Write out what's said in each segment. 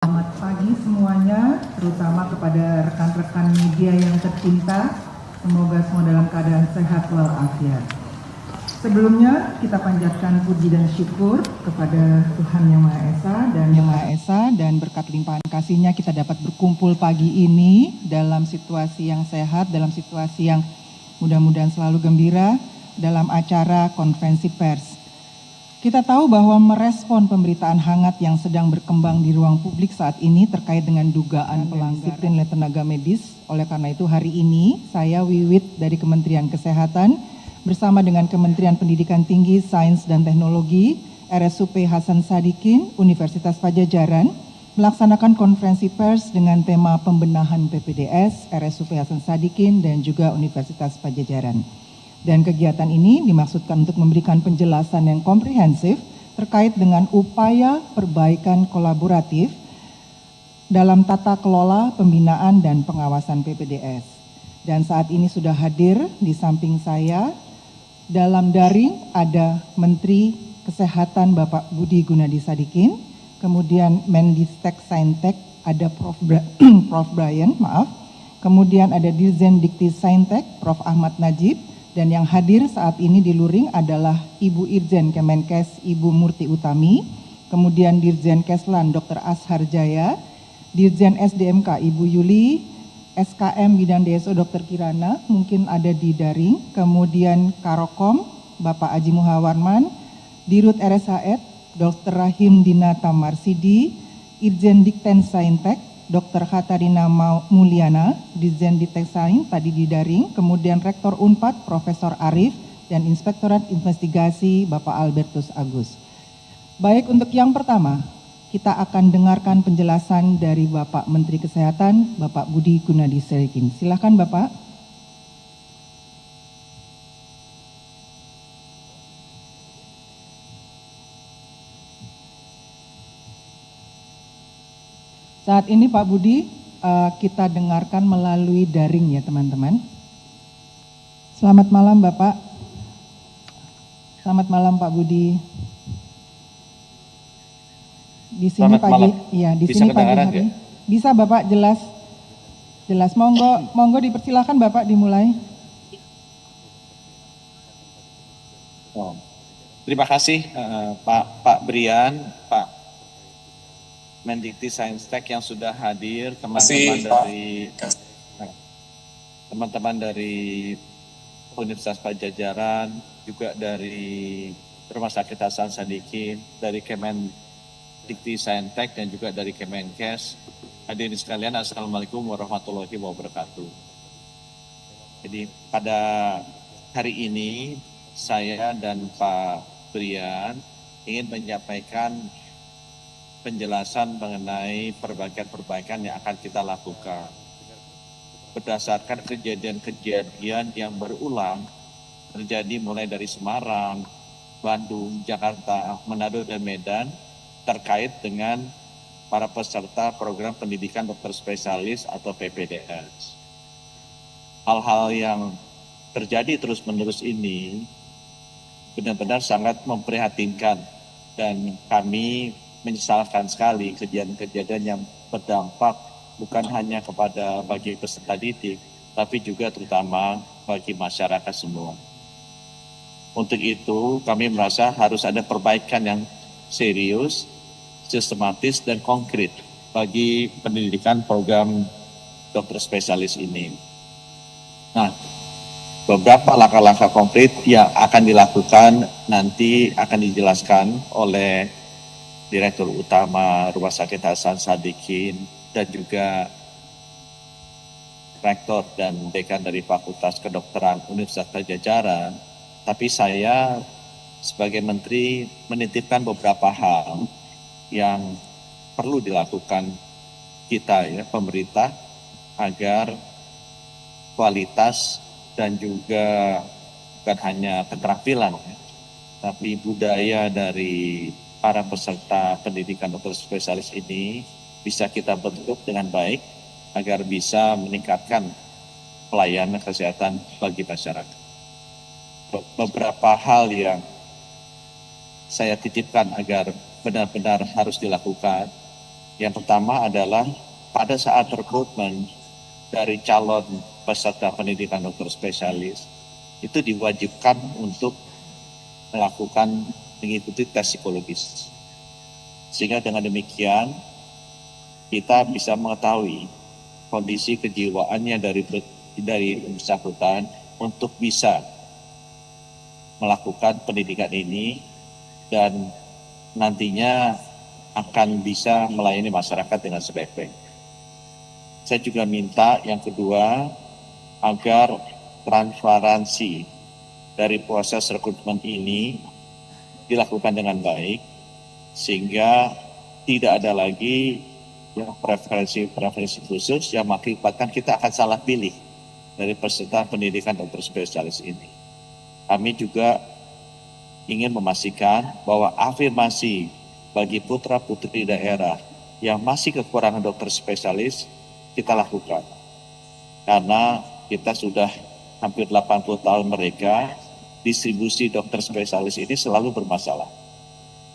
Selamat pagi semuanya, terutama kepada rekan-rekan media yang tercinta. Semoga semua dalam keadaan sehat walafiat. Sebelumnya kita panjatkan puji dan syukur kepada Tuhan Yang Maha Esa dan berkat limpahan kasih-Nya kita dapat berkumpul pagi ini dalam situasi yang sehat, dalam situasi yang mudah-mudahan selalu gembira dalam acara konferensi pers. Kita tahu bahwa merespon pemberitaan hangat yang sedang berkembang di ruang publik saat ini terkait dengan dugaan pelanggaran disiplin oleh tenaga medis. Oleh karena itu hari ini saya Wiwit dari Kementerian Kesehatan bersama dengan Kementerian Pendidikan Tinggi, Sains dan Teknologi, RSUP Hasan Sadikin, Universitas Padjadjaran melaksanakan konferensi pers dengan tema pembenahan PPDS, RSUP Hasan Sadikin dan juga Universitas Padjadjaran. Dan kegiatan ini dimaksudkan untuk memberikan penjelasan yang komprehensif terkait dengan upaya perbaikan kolaboratif dalam tata kelola pembinaan dan pengawasan PPDS. Dan saat ini sudah hadir di samping saya, dalam daring ada Menteri Kesehatan Bapak Budi Gunadi Sadikin, kemudian Mendistek Saintek ada Prof. Brian, kemudian ada Dirjen Dikti Saintek Prof. Ahmad Najib, dan yang hadir saat ini di luring adalah Ibu Irjen Kemenkes Ibu Murti Utami, kemudian Dirjen Keslan Dr. Ashar Jaya, Dirjen SDMK Ibu Yuli, SKM Bidang DSO Dr. Kirana, mungkin ada di daring, kemudian Karokom Bapak Aji Muhawarman, Dirut RSHR Dr. Rahim Dinata Marsidi, Irjen Dikten Saintek Dr. Katarina Mulyana, Dirjen Diktek Sains tadi di daring, kemudian Rektor Unpad Profesor Arif, dan Inspektorat Investigasi Bapak Albertus Agus. Baik, untuk yang pertama, kita akan dengarkan penjelasan dari Bapak Menteri Kesehatan, Bapak Budi Gunadi Sadikin. Silakan Bapak. Saat ini Pak Budi kita dengarkan melalui daring ya teman-teman. Selamat malam Bapak. Selamat malam Pak Budi. Di sini Selamat malam. Ya, di Bisa sini pagi hari. ya? Bisa Bapak jelas. Monggo dipersilakan Bapak dimulai. Oh. Terima kasih Pak Brian, Pak Mendikti Saintek yang sudah hadir, teman-teman dari Universitas Padjadjaran, juga dari Rumah Sakit Hasan Sadikin, dari Kemendikti Saintek dan juga dari Kemenkes. Hadirin sekalian, Assalamualaikum warahmatullahi wabarakatuh. Jadi pada hari ini saya dan Pak Brian ingin menyampaikan penjelasan mengenai perbaikan-perbaikan yang akan kita lakukan. Berdasarkan kejadian-kejadian yang berulang terjadi mulai dari Semarang, Bandung, Jakarta, Manado, dan Medan terkait dengan para peserta program pendidikan dokter spesialis atau PPDS. Hal-hal yang terjadi terus-menerus ini benar-benar sangat memprihatinkan dan kami menyesalkan sekali kejadian-kejadian yang berdampak bukan hanya kepada bagi peserta didik, tapi juga terutama bagi masyarakat semua. Untuk itu kami merasa harus ada perbaikan yang serius, sistematis dan konkret bagi pendidikan program dokter spesialis ini. Nah, beberapa langkah-langkah konkret yang akan dilakukan nanti akan dijelaskan oleh Direktur Utama Rumah Sakit Hasan Sadikin dan juga Rektor dan Dekan dari Fakultas Kedokteran Universitas Padjadjaran. Tapi saya sebagai Menteri menitipkan beberapa hal yang perlu dilakukan kita ya, pemerintah, agar kualitas dan juga bukan hanya keterampilan, tapi budaya dari para peserta pendidikan dokter spesialis ini bisa kita bentuk dengan baik agar bisa meningkatkan pelayanan kesehatan bagi masyarakat. Beberapa hal yang saya titipkan agar benar-benar harus dilakukan Yang pertama adalah pada saat rekrutmen dari calon peserta pendidikan dokter spesialis, itu diwajibkan untuk mengikuti tes psikologis. Sehingga dengan demikian kita bisa mengetahui kondisi kejiwaannya dari bersangkutan untuk bisa melakukan pendidikan ini dan nantinya akan bisa melayani masyarakat dengan sebaik-baik. Saya juga minta yang kedua agar transparansi dari proses rekrutmen ini dilakukan dengan baik sehingga tidak ada lagi yang preferensi khusus yang mengakibatkan kita akan salah pilih dari peserta pendidikan dokter spesialis ini. Kami juga ingin memastikan bahwa afirmasi bagi putra-putri daerah yang masih kekurangan dokter spesialis kita lakukan. Karena kita sudah hampir 80 tahun mereka, distribusi dokter spesialis ini selalu bermasalah.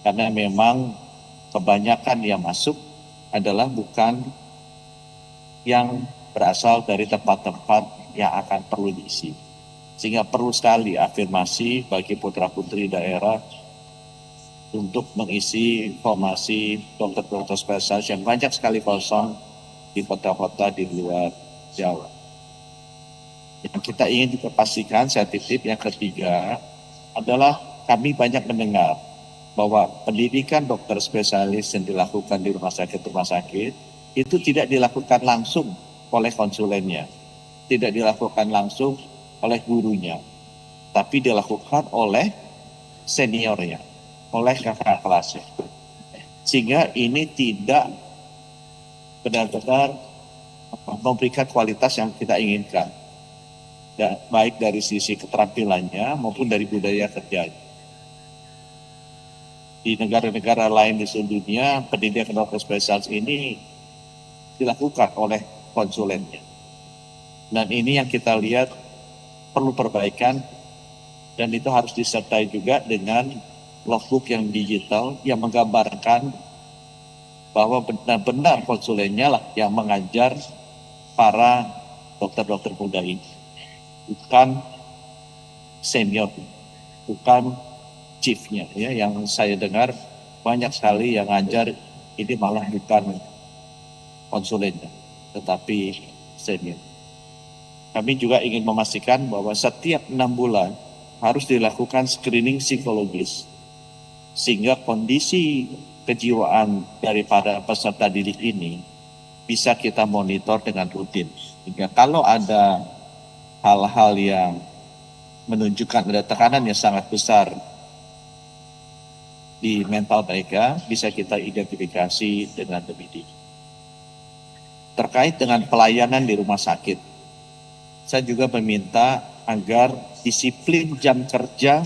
Karena memang kebanyakan yang masuk adalah bukan yang berasal dari tempat-tempat yang akan perlu diisi. Sehingga perlu sekali afirmasi bagi putra-putri daerah untuk mengisi formasi dokter-dokter spesialis yang banyak sekali kosong di kota-kota di luar Jawa. Yang kita ingin juga pastikan, saya titip yang ketiga adalah kami banyak mendengar bahwa pendidikan dokter spesialis yang dilakukan di rumah sakit itu tidak dilakukan langsung oleh konsulennya, tidak dilakukan langsung oleh gurunya, tapi dilakukan oleh seniornya, oleh kakak kelasnya. Sehingga ini tidak benar-benar memberikan kualitas yang kita inginkan, baik dari sisi keterampilannya maupun dari budaya kerjanya. Di negara-negara lain di seluruh dunia, pendidikan dokter spesialis ini dilakukan oleh konsulennya. Dan ini yang kita lihat perlu perbaikan, dan itu harus disertai juga dengan logbook yang digital yang menggambarkan bahwa benar-benar konsulennya lah yang mengajar para dokter-dokter muda ini, bukan senior, bukan chiefnya ya. Yang saya dengar banyak sekali yang ngajar ini malah bukan konsulennya, tetapi senior. Kami juga ingin memastikan bahwa setiap 6 bulan harus dilakukan screening psikologis sehingga kondisi kejiwaan daripada peserta didik ini bisa kita monitor dengan rutin. Sehingga kalau ada hal-hal yang menunjukkan ada tekanan yang sangat besar di mental mereka, bisa kita identifikasi dengan lebih dini. Terkait dengan pelayanan di rumah sakit, saya juga meminta agar disiplin jam kerja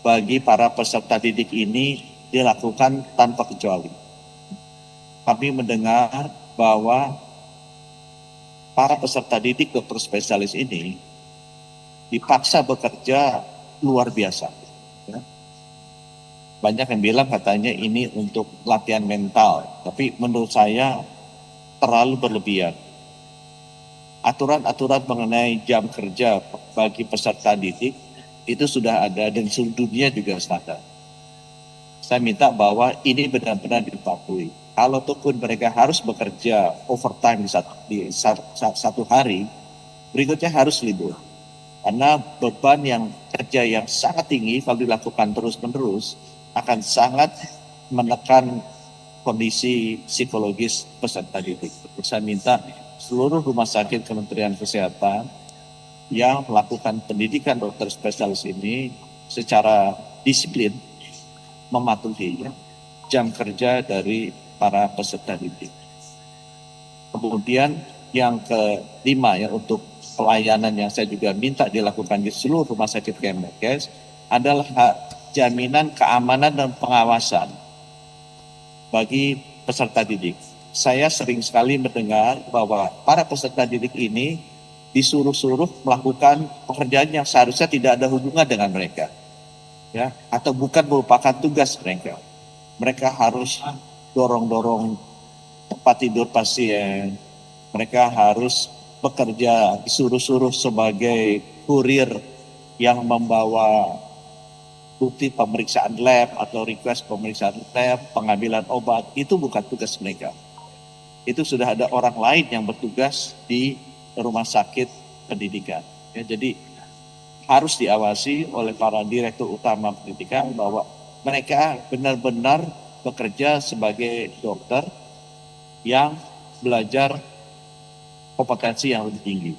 bagi para peserta didik ini dilakukan tanpa kecuali. Kami mendengar bahwa para peserta didik dokter spesialis ini dipaksa bekerja luar biasa. Ya. Banyak yang bilang katanya ini untuk latihan mental, tapi menurut saya terlalu berlebihan. Aturan-aturan mengenai jam kerja bagi peserta didik itu sudah ada dan seluruh dunia juga standar. Saya minta bahwa ini benar-benar dipatuhi. Kalau pun mereka harus bekerja overtime di satu hari, berikutnya harus libur. Karena beban yang kerja yang sangat tinggi kalau dilakukan terus-menerus akan sangat menekan kondisi psikologis peserta didik. Saya minta seluruh rumah sakit Kementerian Kesehatan yang melakukan pendidikan dokter spesialis ini secara disiplin mematuhi jam kerja dari para peserta didik. Kemudian yang kelima ya, untuk pelayanan yang saya juga minta dilakukan di seluruh rumah sakit Kemenkes adalah jaminan keamanan dan pengawasan bagi peserta didik. Saya sering sekali mendengar bahwa para peserta didik ini disuruh-suruh melakukan pekerjaan yang seharusnya tidak ada hubungan dengan mereka, ya, atau bukan merupakan tugas mereka. Mereka harus dorong-dorong tempat tidur pasien, mereka harus bekerja disuruh-suruh sebagai kurir yang membawa bukti pemeriksaan lab atau request pemeriksaan lab, pengambilan obat, itu bukan tugas mereka. Itu sudah ada orang lain yang bertugas di rumah sakit pendidikan. Ya, jadi harus diawasi oleh para direktur utama pendidikan bahwa mereka benar-benar bekerja sebagai dokter yang belajar kompetensi yang lebih tinggi.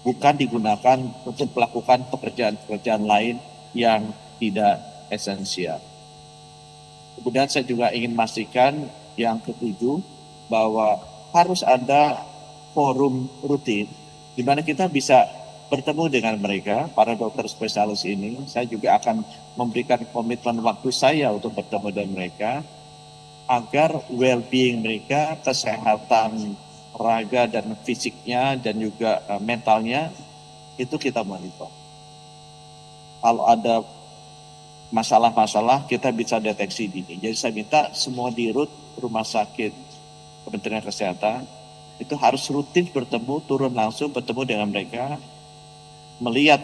Bukan digunakan untuk melakukan pekerjaan-pekerjaan lain yang tidak esensial. Kemudian saya juga ingin memastikan yang ketujuh bahwa harus ada forum rutin di mana kita bisa bertemu dengan mereka, para dokter spesialis ini. Saya juga akan memberikan komitmen waktu saya untuk bertemu dengan mereka agar well-being mereka, kesehatan raga dan fisiknya dan juga mentalnya itu kita monitor. Kalau ada masalah-masalah kita bisa deteksi dini. Jadi saya minta semua dirut rumah sakit Kementerian Kesehatan itu harus rutin bertemu, turun langsung bertemu dengan mereka, melihat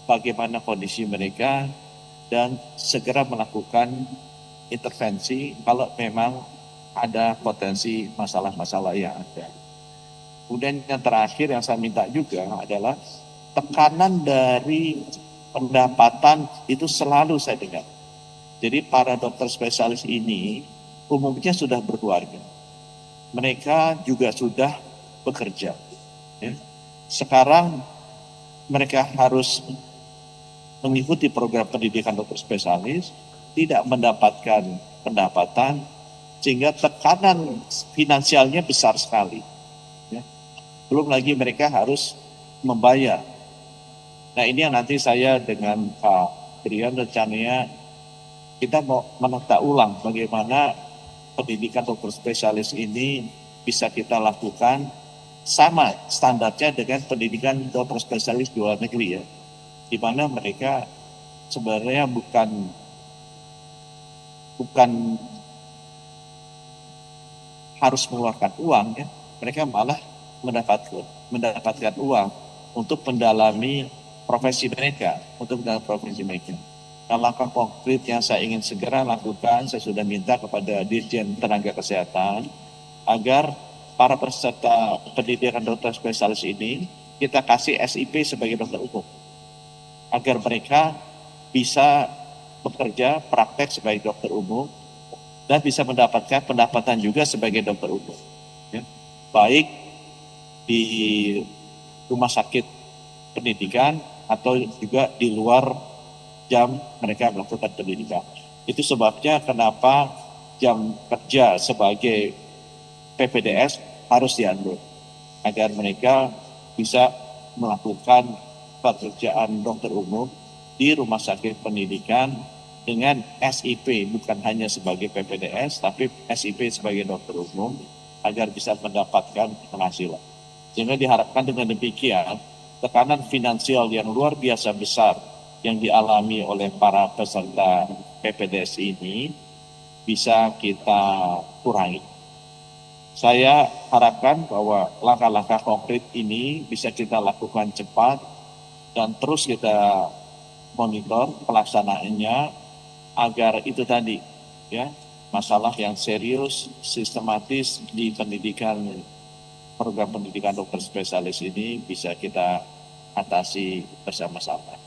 bagaimana kondisi mereka dan segera melakukan intervensi kalau memang ada potensi masalah-masalah yang ada. Kemudian yang terakhir yang saya minta juga adalah tekanan dari pendapatan itu selalu saya dengar. Jadi para dokter spesialis ini umumnya sudah berkeluarga. Mereka juga sudah bekerja. Ya. Sekarang mereka harus mengikuti program pendidikan dokter spesialis, tidak mendapatkan pendapatan, sehingga tekanan finansialnya besar sekali. Ya. Belum lagi mereka harus membayar. Nah ini yang nanti saya dengan Pak Brian rencananya kita mau menata ulang bagaimana pendidikan dokter spesialis ini bisa kita lakukan sama standarnya dengan pendidikan dokter spesialis di luar negeri ya. Di mana mereka sebenarnya bukan harus mengeluarkan uang ya. Mereka malah mendapatkan uang untuk mendalami profesi mereka, Nah, langkah konkret yang saya ingin segera lakukan, saya sudah minta kepada Dirjen Tenaga Kesehatan agar para peserta pendidikan dokter spesialis ini kita kasih SIP sebagai dokter umum, agar mereka bisa bekerja praktek sebagai dokter umum dan bisa mendapatkan pendapatan juga sebagai dokter umum, ya. Baik di rumah sakit pendidikan atau juga di luar jam mereka melakukan pendidikan. Itu sebabnya kenapa jam kerja sebagai PPDS harus diatur, agar mereka bisa melakukan pekerjaan dokter umum di rumah sakit pendidikan dengan SIP, bukan hanya sebagai PPDS, tapi SIP sebagai dokter umum, agar bisa mendapatkan penghasilan. Sehingga diharapkan dengan demikian, tekanan finansial yang luar biasa besar yang dialami oleh para peserta PPDS ini bisa kita kurangi. Saya harapkan bahwa langkah-langkah konkret ini bisa kita lakukan cepat dan terus kita monitor pelaksanaannya agar itu tadi ya, masalah yang serius, sistematis di program pendidikan dokter spesialis ini bisa kita atasi bersama-sama.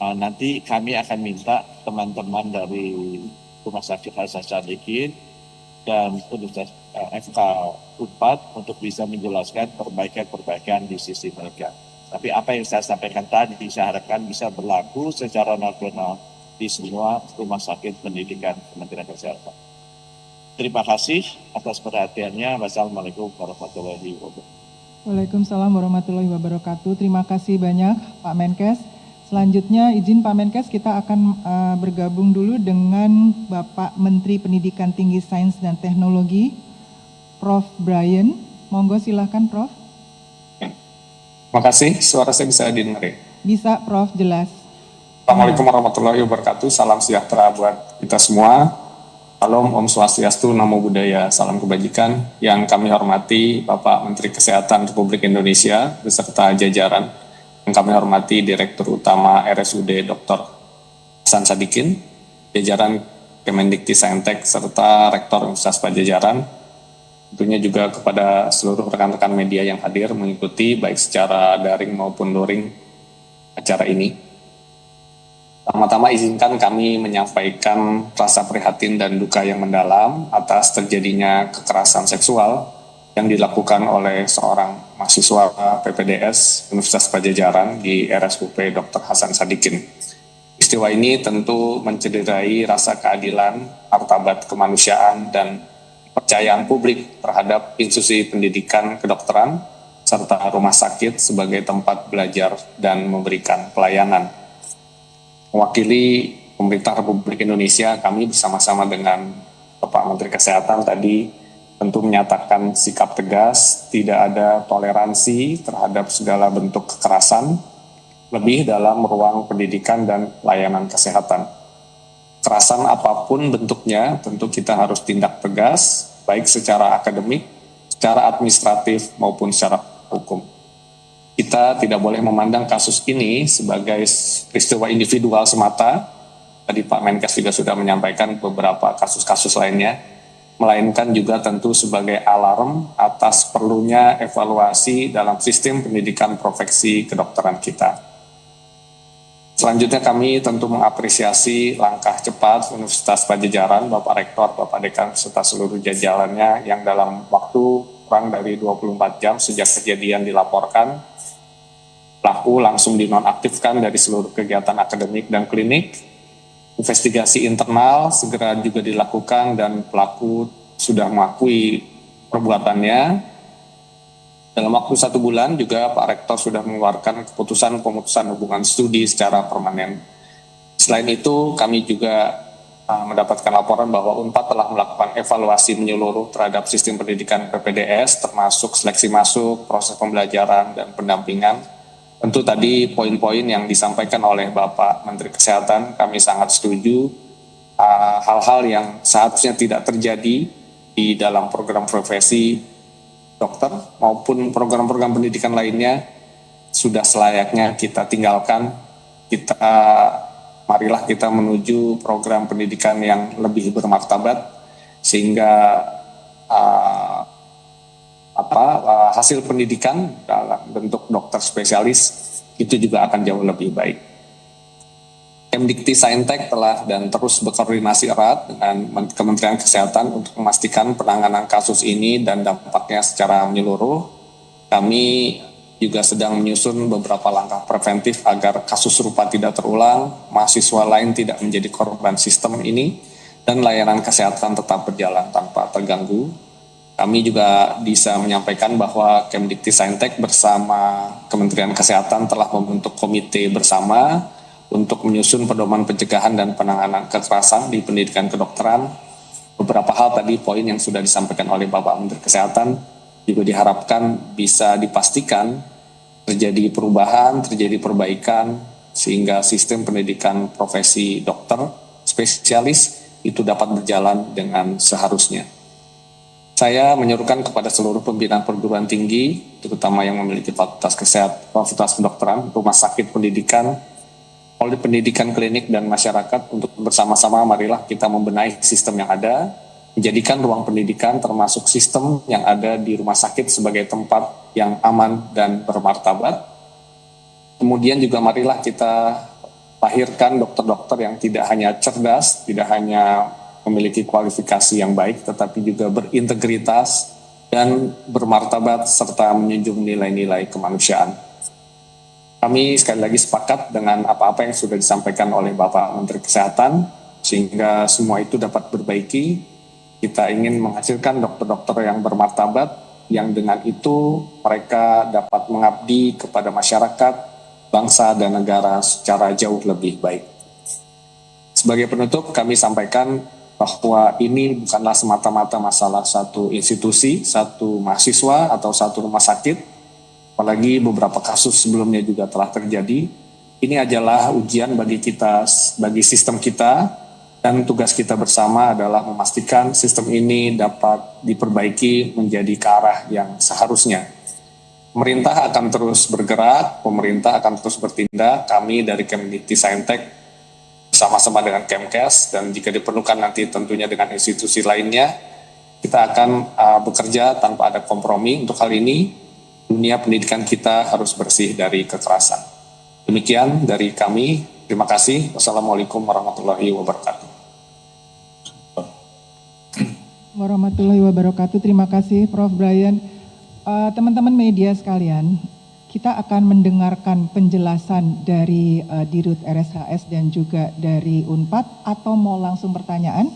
Nanti kami akan minta teman-teman dari Rumah Sakit Hasan Sadikin dan Universitas FK Unpad untuk bisa menjelaskan perbaikan-perbaikan di sisi mereka. Tapi apa yang saya sampaikan tadi saya harapkan bisa berlaku secara nasional di semua rumah sakit pendidikan Kementerian Kesehatan. Terima kasih atas perhatiannya. Wassalamualaikum warahmatullahi wabarakatuh. Waalaikumsalam warahmatullahi wabarakatuh. Terima kasih banyak Pak Menkes. Selanjutnya izin Pak Menkes kita akan bergabung dulu dengan Bapak Menteri Pendidikan Tinggi Sains dan Teknologi, Prof. Brian. Monggo silahkan Prof. Terima kasih, suara saya bisa didengar ya? Bisa Prof, jelas. Assalamualaikum warahmatullahi wabarakatuh, salam sejahtera buat kita semua. Salam, Om Swastiastu, Namo Buddhaya, salam kebajikan. Yang kami hormati Bapak Menteri Kesehatan Republik Indonesia beserta jajaran. Yang kami hormati Direktur Utama RSUD Dr. Hasan Sadikin, jajaran Kemendikti-Saintek serta Rektor Universitas Padjadjaran. Tentunya juga kepada seluruh rekan-rekan media yang hadir mengikuti baik secara daring maupun luring acara ini. Pertama-tama izinkan kami menyampaikan rasa prihatin dan duka yang mendalam atas terjadinya kekerasan seksual yang dilakukan oleh seorang mahasiswa PPDS Universitas Padjadjaran di RSUP Dr. Hasan Sadikin. Peristiwa ini tentu mencederai rasa keadilan, martabat kemanusiaan, dan kepercayaan publik terhadap institusi pendidikan kedokteran serta rumah sakit sebagai tempat belajar dan memberikan pelayanan. Mewakili pemerintah Republik Indonesia, kami bersama-sama dengan Bapak Menteri Kesehatan tadi tentu menyatakan sikap tegas, tidak ada toleransi terhadap segala bentuk kekerasan, lebih dalam ruang pendidikan dan layanan kesehatan. Kekerasan apapun bentuknya, tentu kita harus tindak tegas, baik secara akademik, secara administratif, maupun secara hukum. Kita tidak boleh memandang kasus ini sebagai peristiwa individual semata. Tadi Pak Menkes juga sudah menyampaikan beberapa kasus-kasus lainnya, melainkan juga tentu sebagai alarm atas perlunya evaluasi dalam sistem pendidikan profesi kedokteran kita. Selanjutnya kami tentu mengapresiasi langkah cepat Universitas Padjadjaran, Bapak Rektor, Bapak Dekan, serta seluruh jajarannya yang dalam waktu kurang dari 24 jam sejak kejadian dilaporkan, pelaku langsung dinonaktifkan dari seluruh kegiatan akademik dan klinik. Investigasi internal segera juga dilakukan dan pelaku sudah mengakui perbuatannya. Dalam waktu 1 bulan juga Pak Rektor sudah mengeluarkan keputusan pemutusan hubungan studi secara permanen. Selain itu kami juga mendapatkan laporan bahwa UNPAD telah melakukan evaluasi menyeluruh terhadap sistem pendidikan PPDS termasuk seleksi masuk, proses pembelajaran, dan pendampingan. Tentu tadi poin-poin yang disampaikan oleh Bapak Menteri Kesehatan kami sangat setuju. Hal-hal yang seharusnya tidak terjadi di dalam program profesi dokter maupun program-program pendidikan lainnya sudah selayaknya kita tinggalkan. Marilah kita menuju program pendidikan yang lebih bermartabat sehingga hasil pendidikan dalam bentuk dokter spesialis itu juga akan jauh lebih baik. Kemdikti-Saintek telah dan terus berkoordinasi erat dengan Kementerian Kesehatan untuk memastikan penanganan kasus ini dan dampaknya secara menyeluruh. Kami juga sedang menyusun beberapa langkah preventif agar kasus serupa tidak terulang, mahasiswa lain tidak menjadi korban sistem ini, dan layanan kesehatan tetap berjalan tanpa terganggu. Kami juga bisa menyampaikan bahwa Kemdikti-Saintek bersama Kementerian Kesehatan telah membentuk komite bersama untuk menyusun pedoman pencegahan dan penanganan kekerasan di pendidikan kedokteran. Beberapa hal tadi poin yang sudah disampaikan oleh Bapak Menteri Kesehatan juga diharapkan bisa dipastikan terjadi perubahan, terjadi perbaikan sehingga sistem pendidikan profesi dokter spesialis itu dapat berjalan dengan seharusnya. Saya menyerukan kepada seluruh pimpinan perguruan tinggi, terutama yang memiliki fakultas kesehatan, fakultas kedokteran, rumah sakit pendidikan, pendidikan klinik dan masyarakat untuk bersama-sama marilah kita membenahi sistem yang ada, menjadikan ruang pendidikan termasuk sistem yang ada di rumah sakit sebagai tempat yang aman dan bermartabat. Kemudian juga marilah kita lahirkan dokter-dokter yang tidak hanya cerdas, tidak hanya memiliki kualifikasi yang baik, tetapi juga berintegritas dan bermartabat serta menjunjung nilai-nilai kemanusiaan. Kami sekali lagi sepakat dengan apa-apa yang sudah disampaikan oleh Bapak Menteri Kesehatan, sehingga semua itu dapat berbaiki. Kita ingin menghasilkan dokter-dokter yang bermartabat, yang dengan itu mereka dapat mengabdi kepada masyarakat, bangsa, dan negara secara jauh lebih baik. Sebagai penutup, kami sampaikan bahwa ini bukanlah semata-mata masalah satu institusi, satu mahasiswa, atau satu rumah sakit, apalagi beberapa kasus sebelumnya juga telah terjadi. Ini adalah ujian bagi kita, bagi sistem kita, Dan tugas kita bersama adalah memastikan sistem ini dapat diperbaiki menjadi ke arah yang seharusnya. Pemerintah akan terus bergerak, pemerintah akan terus bertindak, kami dari Kemdikti Saintek bersama-sama dengan Kemkes, dan jika diperlukan nanti tentunya dengan institusi lainnya, kita akan bekerja tanpa ada kompromi. Untuk hal ini, dunia pendidikan kita harus bersih dari kekerasan. Demikian dari kami, terima kasih. Wassalamualaikum warahmatullahi wabarakatuh. Warahmatullahi wabarakatuh. Terima kasih Prof. Brian. Teman-teman media sekalian, kita akan mendengarkan penjelasan dari Dirut RSHS dan juga dari Unpad, atau mau langsung pertanyaan?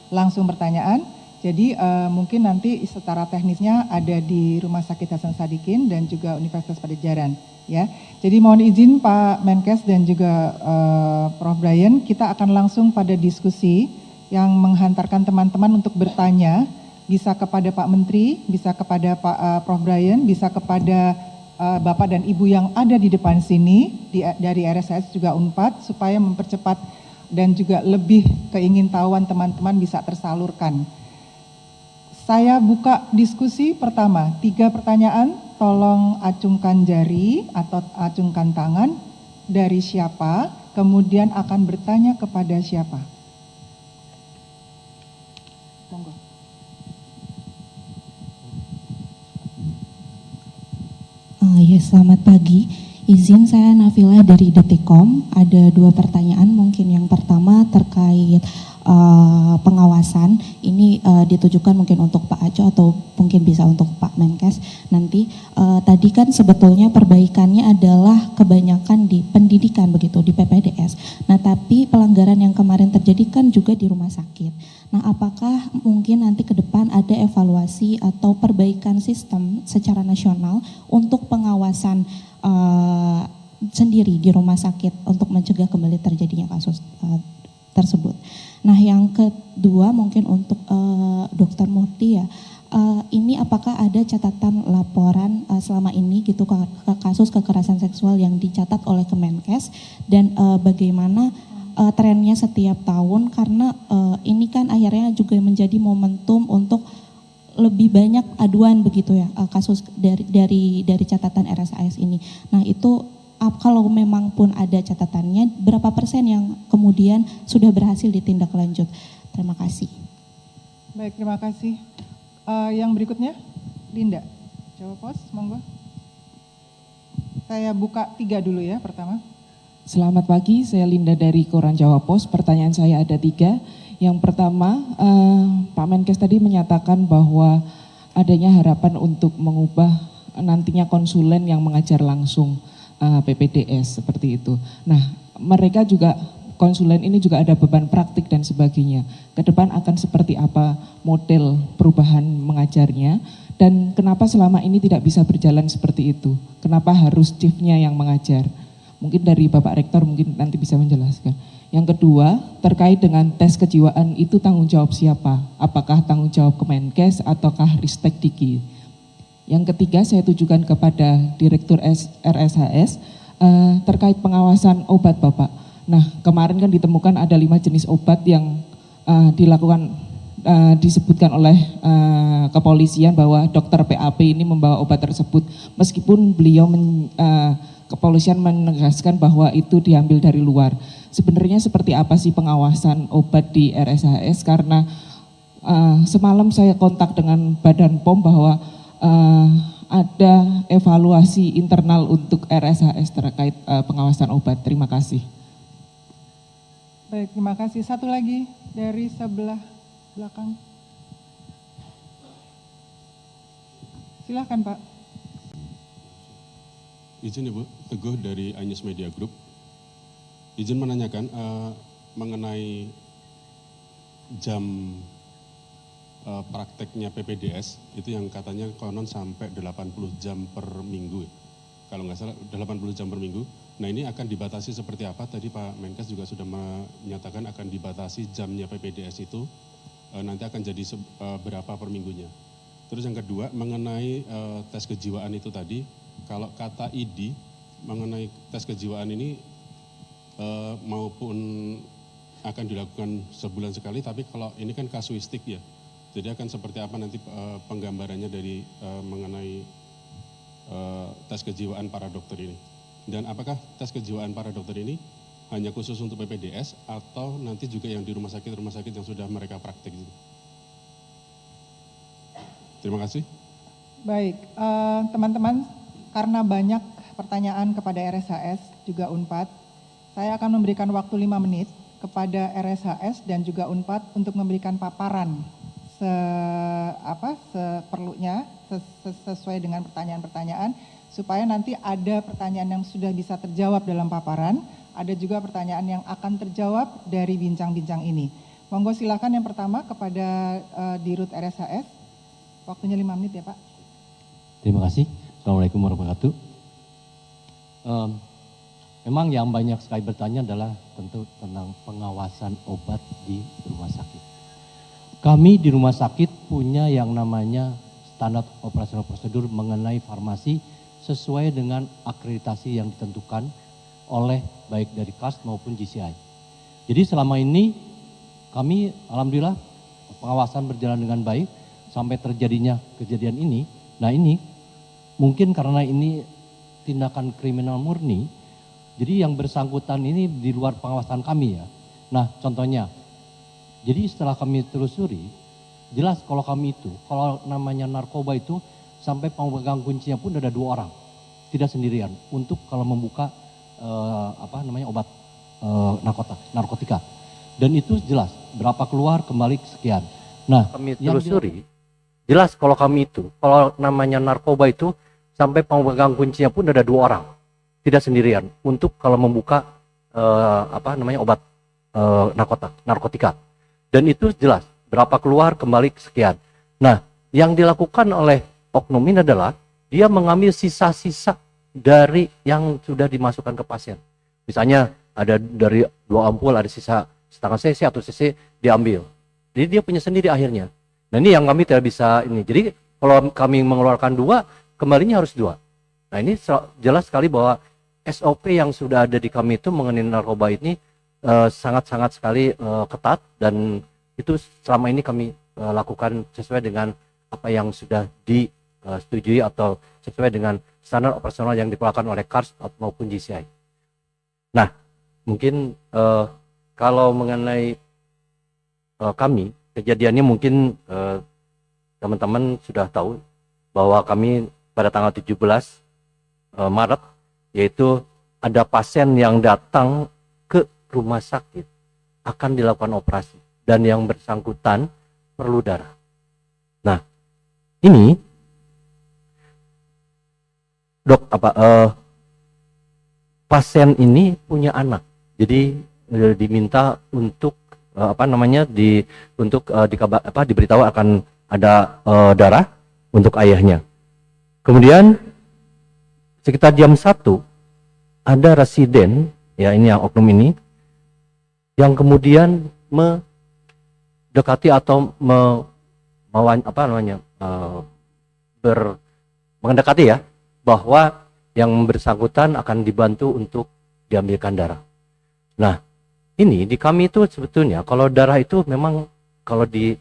Langsung pertanyaan. Jadi mungkin nanti secara teknisnya ada di Rumah Sakit Hasan Sadikin dan juga Universitas Padjadjaran, ya. Jadi mohon izin Pak Menkes dan juga Prof. Brian, kita akan langsung pada diskusi yang menghantarkan teman-teman untuk bertanya, bisa kepada Pak Menteri, bisa kepada Pak Prof. Brian, bisa kepada Bapak dan Ibu yang ada di depan sini, dari RSHS juga Unpad, supaya mempercepat dan juga lebih keingintahuan teman-teman bisa tersalurkan. Saya buka diskusi pertama, 3 pertanyaan, tolong acungkan jari atau acungkan tangan, dari siapa, kemudian akan bertanya kepada siapa. Monggo. Ya, selamat pagi. Izin saya Nafila dari Detikkom. Ada 2 pertanyaan. Mungkin yang pertama terkait pengawasan. Ini ditujukan mungkin untuk Pak Aco atau mungkin bisa untuk Pak Menkes nanti. Tadi kan sebetulnya perbaikannya adalah kebanyakan di pendidikan begitu, di PPDS. Nah, tapi pelanggaran yang kemarin terjadi kan juga di rumah sakit. Nah, apakah mungkin nanti ke depan ada evaluasi atau perbaikan sistem secara nasional untuk pengawasan sendiri di rumah sakit untuk mencegah kembali terjadinya kasus tersebut. Nah, yang kedua mungkin untuk Dr. Murti ya, ini apakah ada catatan laporan selama ini gitu ke kasus kekerasan seksual yang dicatat oleh Kemenkes, dan bagaimana trennya setiap tahun, karena ini kan akhirnya juga menjadi momentum untuk lebih banyak aduan begitu ya, kasus dari catatan RSHS ini. Nah, itu kalau memang pun ada catatannya, berapa persen yang kemudian sudah berhasil ditindaklanjut? Terima kasih. Baik, terima kasih. Yang berikutnya, Linda. Jawa Pos, monggo. Saya buka 3 dulu ya, pertama. Selamat pagi, saya Linda dari Koran Jawa Pos. Pertanyaan saya ada 3. Yang pertama, Pak Menkes tadi menyatakan bahwa adanya harapan untuk mengubah nantinya konsulen yang mengajar langsung PPDS seperti itu. Nah, mereka juga, konsulen ini juga ada beban praktik dan sebagainya. Ke depan akan seperti apa model perubahan mengajarnya, dan kenapa selama ini tidak bisa berjalan seperti itu? Kenapa harus chiefnya yang mengajar? Mungkin dari Bapak Rektor mungkin nanti bisa menjelaskan. Yang kedua, terkait dengan tes kejiwaan itu tanggung jawab siapa? Apakah tanggung jawab Kemenkes ataukah Ristek Diki? Yang ketiga, saya tujukan kepada Direktur RSHS terkait pengawasan obat Bapak. Nah, kemarin kan ditemukan ada 5 jenis obat yang disebutkan oleh kepolisian bahwa dokter PAP ini membawa obat tersebut. Meskipun beliau kepolisian menegaskan bahwa itu diambil dari luar. Sebenarnya seperti apa sih pengawasan obat di RSHS? Karena semalam saya kontak dengan Badan POM bahwa ada evaluasi internal untuk RSHS terkait pengawasan obat. Terima kasih. Baik, terima kasih. Satu lagi dari sebelah belakang. Silakan Pak. Izin Ibu, Teguh dari Anyus Media Group. Izin menanyakan mengenai jam prakteknya PPDS, itu yang katanya konon sampai 80 jam per minggu. Kalau nggak salah 80 jam per minggu. Nah, ini akan dibatasi seperti apa? Tadi Pak Menkes juga sudah menyatakan akan dibatasi jamnya PPDS itu nanti akan jadi berapa per minggunya. Terus yang kedua mengenai tes kejiwaan itu tadi, kalau kata ID mengenai tes kejiwaan ini maupun akan dilakukan sebulan sekali, tapi kalau ini kan kasuistik ya. Jadi akan seperti apa nanti penggambarannya dari mengenai tes kejiwaan para dokter ini. Dan apakah tes kejiwaan para dokter ini hanya khusus untuk PPDS atau nanti juga yang di rumah sakit yang sudah mereka praktik itu? Terima kasih. Baik, teman-teman, karena banyak pertanyaan kepada RSHS juga Unpad, saya akan memberikan waktu 5 menit kepada RSHS dan juga Unpad untuk memberikan paparan seperlunya sesuai dengan pertanyaan-pertanyaan, supaya nanti ada pertanyaan yang sudah bisa terjawab dalam paparan, ada juga pertanyaan yang akan terjawab dari bincang-bincang ini. Monggo silakan yang pertama kepada Dirut RSHS. Waktunya 5 menit ya Pak. Terima kasih. Assalamualaikum warahmatullahi wabarakatuh. Memang yang banyak sekali bertanya adalah tentu tentang pengawasan obat di rumah sakit. Kami di rumah sakit punya yang namanya standar operasional prosedur mengenai farmasi sesuai dengan akreditasi yang ditentukan oleh baik dari KAS maupun GCI. Jadi selama ini kami alhamdulillah pengawasan berjalan dengan baik sampai terjadinya kejadian ini. Nah ini mungkin karena ini tindakan kriminal murni, jadi yang bersangkutan ini di luar pengawasan kami ya. Nah contohnya, jadi setelah kami telusuri, jelas kalau kami itu, kalau namanya narkoba itu sampai pemegang kuncinya pun ada 2 orang, tidak sendirian untuk kalau membuka obat narkotika. Dan itu jelas berapa keluar kembali sekian. Nah kami telusuri, jelas kalau kami itu, kalau namanya narkoba itu sampai pemegang kuncinya pun ada 2 orang, tidak sendirian untuk kalau membuka obat narkotika. Dan itu jelas berapa keluar kembali sekian. Nah yang dilakukan oleh oknum ini adalah dia mengambil sisa-sisa dari yang sudah dimasukkan ke pasien. Misalnya ada dari 2 ampul ada sisa setengah cc atau cc diambil. Jadi dia punya sendiri akhirnya. Nah ini yang kami tidak bisa ini. Jadi kalau kami mengeluarkan 2, kembalinya harus 2. Nah ini jelas sekali bahwa SOP yang sudah ada di kami itu mengenai narkoba ini sangat-sangat sekali ketat, dan itu selama ini kami lakukan sesuai dengan apa yang sudah disetujui atau sesuai dengan standar operasional yang diperlakukan oleh KARS maupun GCI. Nah mungkin kalau mengenai kami, kejadiannya mungkin teman-teman sudah tahu bahwa kami pada tanggal 17 Maret, yaitu ada pasien yang datang ke rumah sakit akan dilakukan operasi dan yang bersangkutan perlu darah. Nah, ini pasien ini punya anak. Jadi diminta untuk diberitahu akan ada darah untuk ayahnya. Kemudian sekitar jam 1 ada residen, ya ini yang oknum ini, yang kemudian mendekati atau mendekati ya, bahwa yang bersangkutan akan dibantu untuk diambilkan darah. Nah ini di kami itu sebetulnya kalau darah itu memang kalau di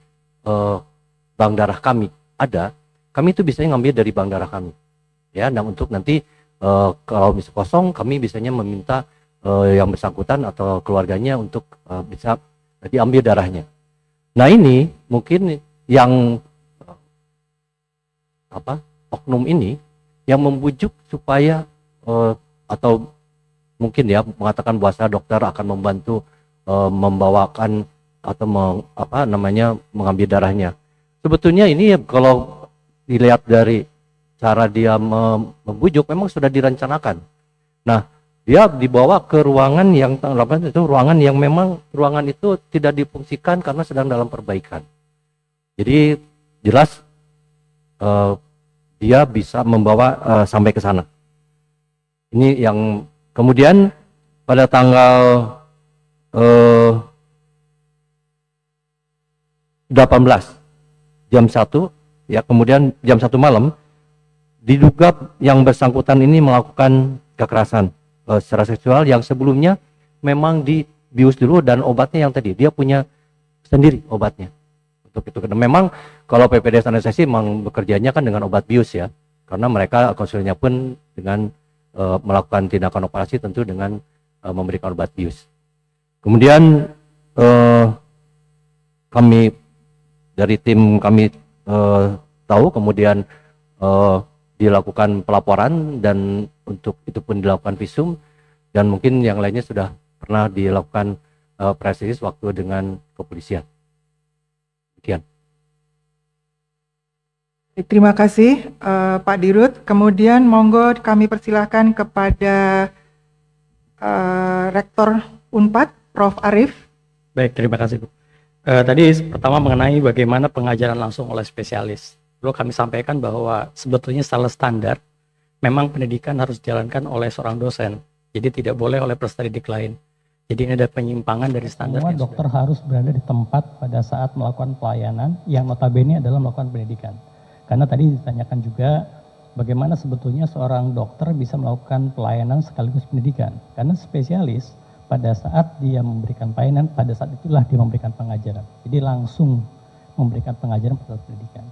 bank darah kami ada, kami itu biasanya ngambil dari bank darah kami ya. Nah untuk nanti kalau misalnya kosong, kami biasanya meminta yang bersangkutan atau keluarganya untuk bisa diambil darahnya. Nah ini mungkin yang oknum ini yang membujuk supaya atau mungkin ya mengatakan bahwa dokter akan membantu membawakan atau mengambil darahnya. Sebetulnya ini kalau dilihat dari cara dia membujuk memang sudah direncanakan. Nah, dia dibawa ke ruangan yang ruangan yang memang ruangan itu tidak difungsikan karena sedang dalam perbaikan. Jadi jelas dia bisa membawa sampai ke sana. Ini yang kemudian pada tanggal 18 jam 1 ya, kemudian jam 1 malam diduga yang bersangkutan ini melakukan kekerasan secara seksual yang sebelumnya memang bius dulu dan obatnya yang tadi dia punya sendiri obatnya untuk itu. Memang kalau PPDS anestesi memang bekerjanya kan dengan obat bius ya, karena mereka konsulnya pun dengan melakukan tindakan operasi tentu dengan memberikan obat bius. Kemudian kami dari tim kami tahu kemudian dilakukan pelaporan dan untuk itu pun dilakukan visum dan mungkin yang lainnya sudah pernah dilakukan press release waktu dengan kepolisian. Demikian. Terima kasih Pak Dirut. Kemudian monggo kami persilahkan kepada Rektor Unpad, Prof. Arief. Baik, terima kasih Bu. Tadi pertama mengenai bagaimana pengajaran langsung oleh spesialis. Perlu kami sampaikan bahwa sebetulnya secara standar memang pendidikan harus dijalankan oleh seorang dosen. Jadi tidak boleh oleh peserta didik lain. Jadi ini ada penyimpangan dari standar. Semua dokter harus berada di tempat pada saat melakukan pelayanan yang notabene adalah melakukan pendidikan. Karena tadi ditanyakan juga bagaimana sebetulnya seorang dokter bisa melakukan pelayanan sekaligus pendidikan. Karena spesialis pada saat dia memberikan pelayanan, pada saat itulah dia memberikan pengajaran. Jadi langsung memberikan pengajaran pada pendidikan.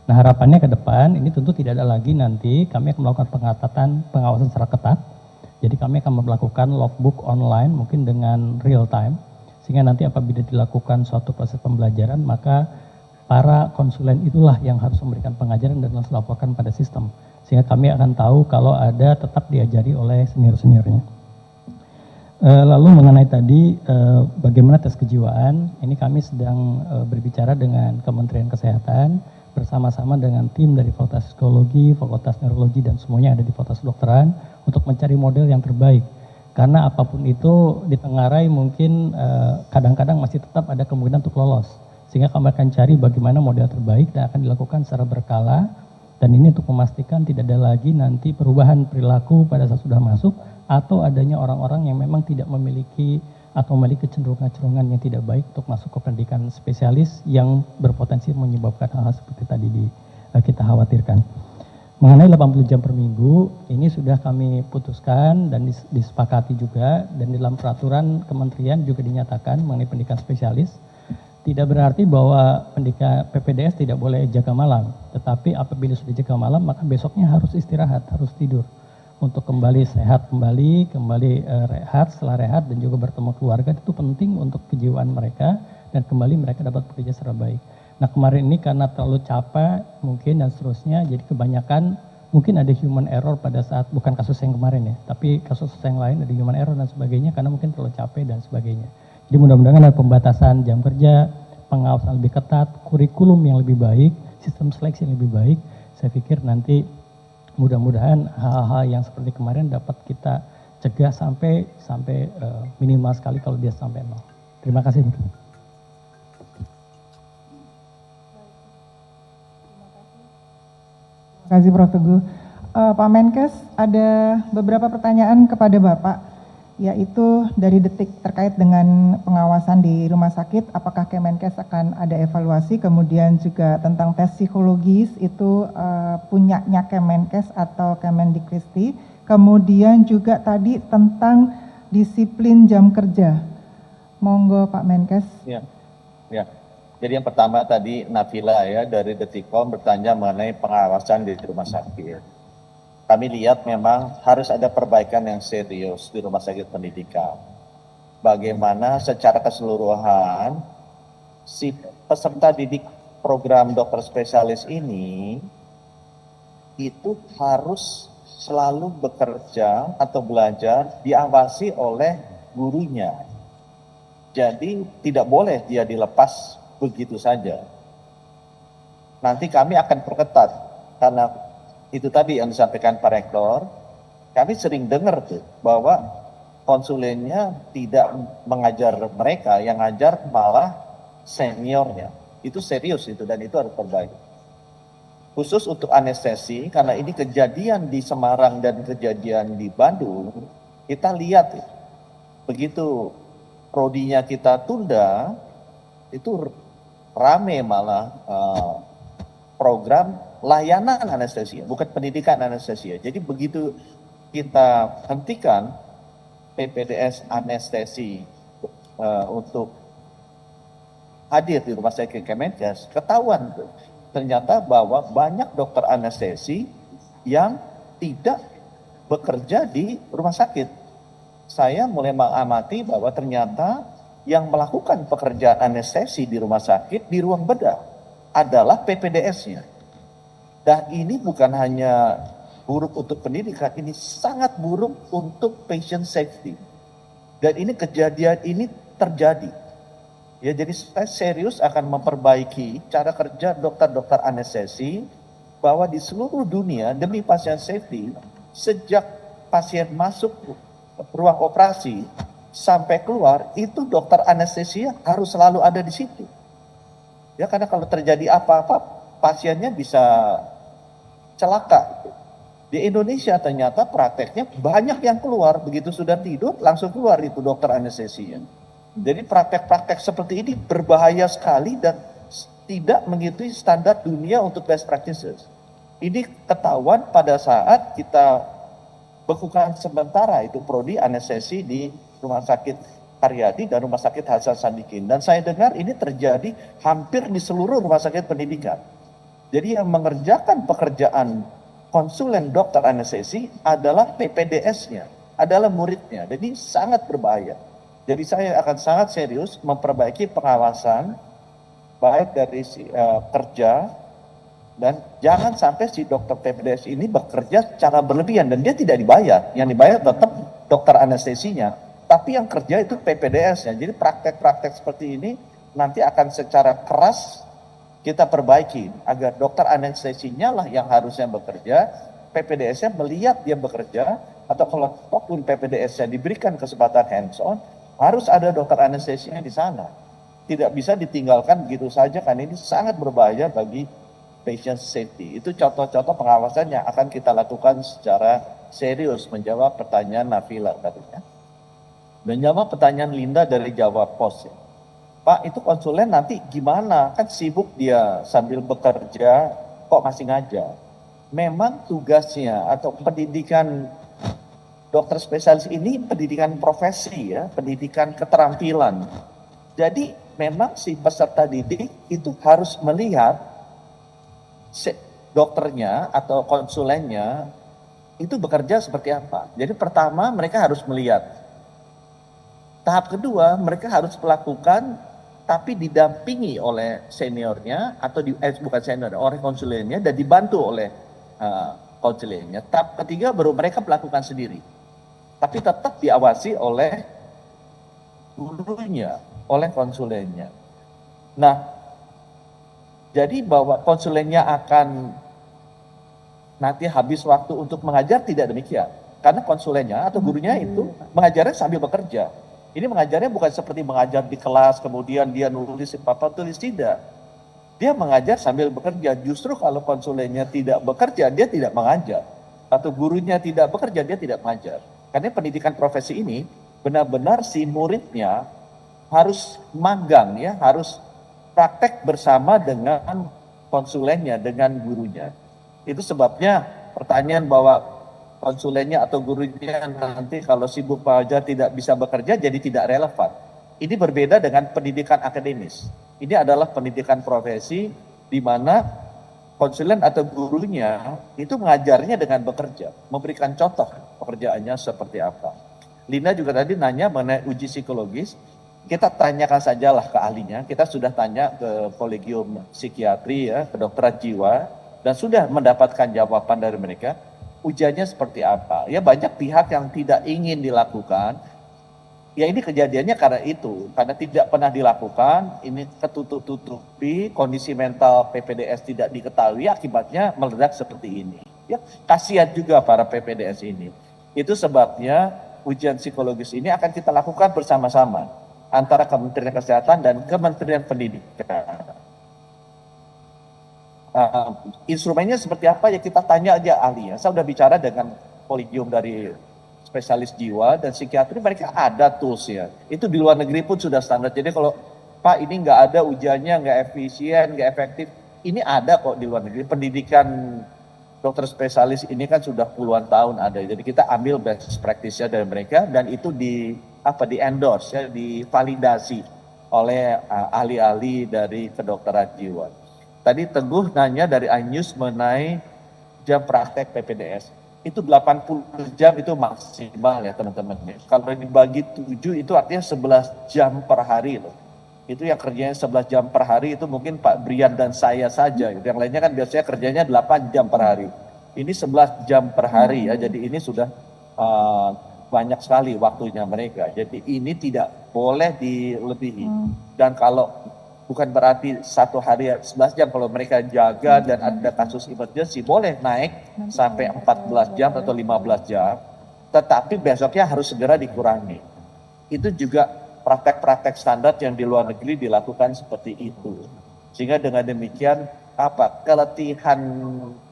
Nah harapannya ke depan ini tentu tidak ada lagi nanti kami akan melakukan pengawasan secara ketat. Jadi kami akan melakukan logbook online mungkin dengan real time. Sehingga nanti apabila dilakukan suatu proses pembelajaran maka para konsulen itulah yang harus memberikan pengajaran dan langsung laporkan pada sistem. Sehingga kami akan tahu kalau ada tetap diajari oleh senior-seniornya. Lalu mengenai tadi bagaimana tes kejiwaan, ini kami sedang berbicara dengan Kementerian Kesehatan bersama-sama dengan tim dari Fakultas Psikologi, Fakultas Neurologi dan semuanya ada di Fakultas Kedokteran untuk mencari model yang terbaik. Karena apapun itu ditengarai mungkin kadang-kadang masih tetap ada kemungkinan untuk lolos. Sehingga kami akan cari bagaimana model terbaik dan akan dilakukan secara berkala. Dan ini untuk memastikan tidak ada lagi nanti perubahan perilaku pada saat sudah masuk atau adanya orang-orang yang memang tidak memiliki atau memiliki kecenderungan-kecenderungan yang tidak baik untuk masuk ke pendidikan spesialis yang berpotensi menyebabkan hal-hal seperti tadi kita khawatirkan. Mengenai 80 jam per minggu, ini sudah kami putuskan dan disepakati juga dan dalam peraturan kementerian juga dinyatakan mengenai pendidikan spesialis. Tidak berarti bahwa pendidikan PPDS tidak boleh jaga malam, tetapi apabila sudah jaga malam maka besoknya harus istirahat, harus tidur. Untuk kembali sehat kembali rehat, setelah rehat dan juga bertemu keluarga itu penting untuk kejiwaan mereka dan kembali mereka dapat bekerja secara baik. Nah kemarin ini karena terlalu capek mungkin dan seterusnya jadi kebanyakan mungkin ada human error pada saat bukan kasus yang kemarin ya, tapi kasus yang lain ada human error dan sebagainya karena mungkin terlalu capek dan sebagainya. Jadi mudah-mudahan ada pembatasan jam kerja, pengawasan lebih ketat, kurikulum yang lebih baik, sistem seleksi yang lebih baik. Saya pikir nanti mudah-mudahan hal-hal yang seperti kemarin dapat kita cegah sampai minimal sekali kalau dia sampai 0. Terima kasih. Terima kasih Prof. Teguh. Pak Menkes, ada beberapa pertanyaan kepada Bapak, yaitu dari Detik terkait dengan pengawasan di rumah sakit, apakah Kemenkes akan ada evaluasi, kemudian juga tentang tes psikologis itu punyanya Kemenkes atau Kemendikristi, kemudian juga tadi tentang disiplin jam kerja. Monggo Pak Menkes. Ya. Jadi yang pertama tadi Nabila ya dari Detikcom bertanya mengenai pengawasan di rumah sakit. Kami lihat memang harus ada perbaikan yang serius di rumah sakit pendidikan. Bagaimana secara keseluruhan si peserta didik program dokter spesialis ini itu harus selalu bekerja atau belajar diawasi oleh gurunya. Jadi tidak boleh dia dilepas begitu saja. Nanti kami akan perketat karena itu tadi yang disampaikan Pak Rektor, kami sering dengar tuh bahwa konsulennya tidak mengajar mereka, yang ngajar malah seniornya. Itu serius itu dan itu harus perbaiki. Khusus untuk anestesi, karena ini kejadian di Semarang dan kejadian di Bandung, kita lihat begitu prodinya kita tunda, itu rame malah program layanan anestesia, bukan pendidikan anestesia. Jadi begitu kita hentikan PPDS anestesi untuk hadir di rumah sakit Kemenkes, ketahuan tuh, ternyata bahwa banyak dokter anestesi yang tidak bekerja di rumah sakit. Saya mulai mengamati bahwa ternyata yang melakukan pekerjaan anestesi di rumah sakit di ruang bedah adalah PPDS-nya. Dan ini bukan hanya buruk untuk pendidikan, ini sangat buruk untuk patient safety. Dan ini kejadian ini terjadi. Ya, jadi saya serius akan memperbaiki cara kerja dokter-dokter anestesi bahwa di seluruh dunia demi pasien safety, sejak pasien masuk ruang operasi sampai keluar, itu dokter anestesia harus selalu ada di situ. Ya, karena kalau terjadi apa-apa, pasiennya bisa celaka. Di Indonesia ternyata prakteknya banyak yang keluar, begitu sudah tidur langsung keluar itu dokter anestesia. Jadi praktek-praktek seperti ini berbahaya sekali dan tidak mengikuti standar dunia untuk best practices. Ini ketahuan pada saat kita bekukan sementara itu prodi anestesi di Rumah Sakit Karyadi dan Rumah Sakit Hasan Sadikin. Dan saya dengar ini terjadi hampir di seluruh rumah sakit pendidikan. Jadi yang mengerjakan pekerjaan konsulen dokter anestesi adalah PPDS-nya, adalah muridnya. Jadi sangat berbahaya. Jadi saya akan sangat serius memperbaiki pengawasan baik dari kerja, dan jangan sampai si dokter PPDS ini bekerja secara berlebihan dan dia tidak dibayar. Yang dibayar tetap dokter anestesinya, tapi yang kerja itu PPDS-nya. Jadi praktek-praktek seperti ini nanti akan secara keras kita perbaiki agar dokter anestesinya lah yang harusnya bekerja, PPDS-nya melihat dia bekerja, atau kalau pun PPDS-nya diberikan kesempatan hands-on, harus ada dokter anestesinya di sana. Tidak bisa ditinggalkan begitu saja karena ini sangat berbahaya bagi patient safety. Itu contoh-contoh pengawasan yang akan kita lakukan secara serius menjawab pertanyaan Nafila tadinya. Menjawab pertanyaan Linda dari Jawa Pos. Ya. Pak, itu konsulen nanti gimana? Kan sibuk dia sambil bekerja, kok masih ngajar? Memang tugasnya atau pendidikan dokter spesialis ini pendidikan profesi ya, pendidikan keterampilan. Jadi memang si peserta didik itu harus melihat dokternya atau konsulennya itu bekerja seperti apa. Jadi pertama mereka harus melihat. Tahap kedua mereka harus melakukan tapi didampingi oleh seniornya atau bukan senior, oleh konsulennya dan dibantu oleh konsulennya. Tahap ketiga baru mereka melakukan sendiri. Tapi tetap diawasi oleh gurunya, oleh konsulennya. Nah, jadi bahwa konsulennya akan nanti habis waktu untuk mengajar, tidak demikian. Karena konsulennya atau gurunya itu mengajarnya sambil bekerja. Ini mengajarnya bukan seperti mengajar di kelas, kemudian dia nulis apa tulis, tidak. Dia mengajar sambil bekerja. Justru kalau konsulennya tidak bekerja, dia tidak mengajar. Atau gurunya tidak bekerja, dia tidak mengajar. Karena pendidikan profesi ini benar-benar si muridnya harus magang ya, harus praktek bersama dengan konsulennya, dengan gurunya. Itu sebabnya pertanyaan bahwa konsulennya atau gurunya nanti kalau sibuk mengajar tidak bisa bekerja jadi tidak relevan. Ini berbeda dengan pendidikan akademis. Ini adalah pendidikan profesi di mana konsulen atau gurunya itu mengajarnya dengan bekerja, memberikan contoh pekerjaannya seperti apa. Linda juga tadi nanya mengenai uji psikologis, kita tanyakan sajalah ke ahlinya. Kita sudah tanya ke kolegium psikiatri ya, kedokteran jiwa, dan sudah mendapatkan jawaban dari mereka. Ujiannya seperti apa? Ya banyak pihak yang tidak ingin dilakukan. Ya ini kejadiannya karena itu, karena tidak pernah dilakukan, ini ketutup-tutupi, kondisi mental PPDS tidak diketahui, akibatnya meledak seperti ini. Ya, kasihan juga para PPDS ini. Itu sebabnya ujian psikologis ini akan kita lakukan bersama-sama antara Kementerian Kesehatan dan Kementerian Pendidikan. Instrumennya seperti apa ya kita tanya aja ahli ya. Saya sudah bicara dengan kolegium dari spesialis jiwa dan psikiatri, mereka ada tools ya. Itu di luar negeri pun sudah standar. Jadi kalau Pak ini nggak ada ujiannya, nggak efisien, nggak efektif, ini ada kok di luar negeri. Pendidikan dokter spesialis ini kan sudah puluhan tahun ada. Jadi kita ambil best practice-nya dari mereka dan itu di endorse ya, divalidasi oleh ahli-ahli dari kedokteran jiwa. Tadi Teguh nanya dari iNews mengenai jam praktek PPDS. Itu 80 jam itu maksimal ya teman-teman. Kalau dibagi 7 itu artinya 11 jam per hari loh. Itu yang kerjanya 11 jam per hari itu mungkin Pak Brian dan saya saja. Yang lainnya kan biasanya kerjanya 8 jam per hari. Ini 11 jam per hari ya, jadi ini sudah banyak sekali waktunya mereka. Jadi ini tidak boleh dilebihi. Dan kalau bukan berarti satu hari 11 jam, kalau mereka jaga dan ada kasus emergency boleh naik sampai 14 jam atau 15 jam. Tetapi besoknya harus segera dikurangi. Itu juga praktek-praktek standar yang di luar negeri dilakukan seperti itu. Sehingga dengan demikian keletihan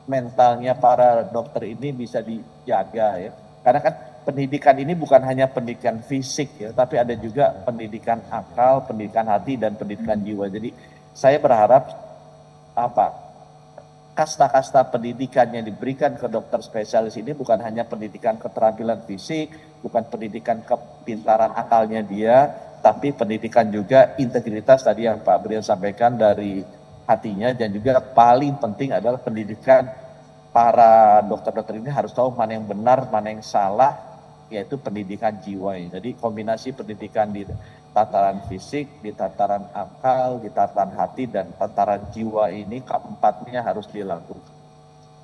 mentalnya para dokter ini bisa dijaga ya. Karena kan pendidikan ini bukan hanya pendidikan fisik ya, tapi ada juga pendidikan akal, pendidikan hati dan pendidikan jiwa. Jadi saya berharap kasta-kasta pendidikan yang diberikan ke dokter spesialis ini bukan hanya pendidikan keterampilan fisik, bukan pendidikan kepintaran akalnya dia, tapi pendidikan juga integritas tadi yang Pak Brian sampaikan dari hatinya, dan juga paling penting adalah pendidikan para dokter-dokter ini harus tahu mana yang benar, mana yang salah, yaitu pendidikan jiwa. Jadi kombinasi pendidikan di tataran fisik, di tataran akal, di tataran hati, dan tataran jiwa ini keempatnya harus dilakukan.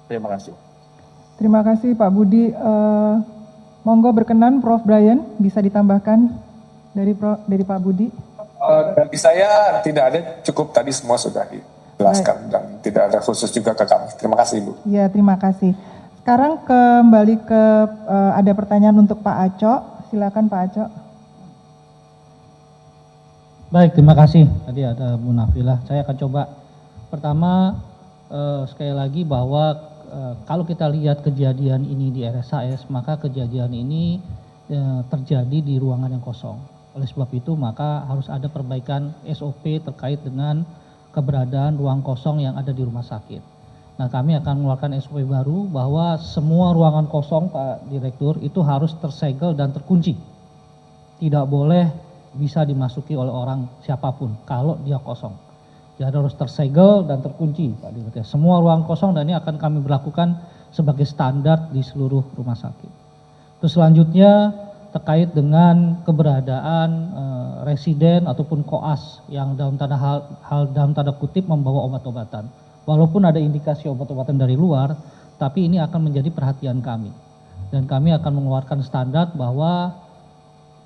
Terima kasih. Terima kasih Pak Budi. Monggo berkenan Prof. Brian, bisa ditambahkan dari Pak Budi? Dari saya tidak ada, cukup tadi semua sudah dijelaskan. Baik. Dan tidak ada khusus juga ke kami. Terima kasih Ibu. Ya, terima kasih. Sekarang kembali ke ada pertanyaan untuk Pak Aco. Silakan Pak Aco. Baik, terima kasih. Tadi ada Bu Nafilah. Saya akan coba. Pertama, sekali lagi bahwa kalau kita lihat kejadian ini di RSAS, maka kejadian ini terjadi di ruangan yang kosong. Oleh sebab itu, maka harus ada perbaikan SOP terkait dengan keberadaan ruang kosong yang ada di rumah sakit. Nah, kami akan mengeluarkan SOP baru bahwa semua ruangan kosong, Pak Direktur, itu harus tersegel dan terkunci. Tidak boleh bisa dimasuki oleh orang siapapun kalau dia kosong. Jadi harus tersegel dan terkunci, Pak Direktur. Semua ruang kosong, dan ini akan kami berlakukan sebagai standar di seluruh rumah sakit. Terus selanjutnya terkait dengan keberadaan residen ataupun koas yang dalam tanda kutip membawa obat-obatan. Walaupun ada indikasi obat-obatan dari luar, tapi ini akan menjadi perhatian kami. Dan kami akan mengeluarkan standar bahwa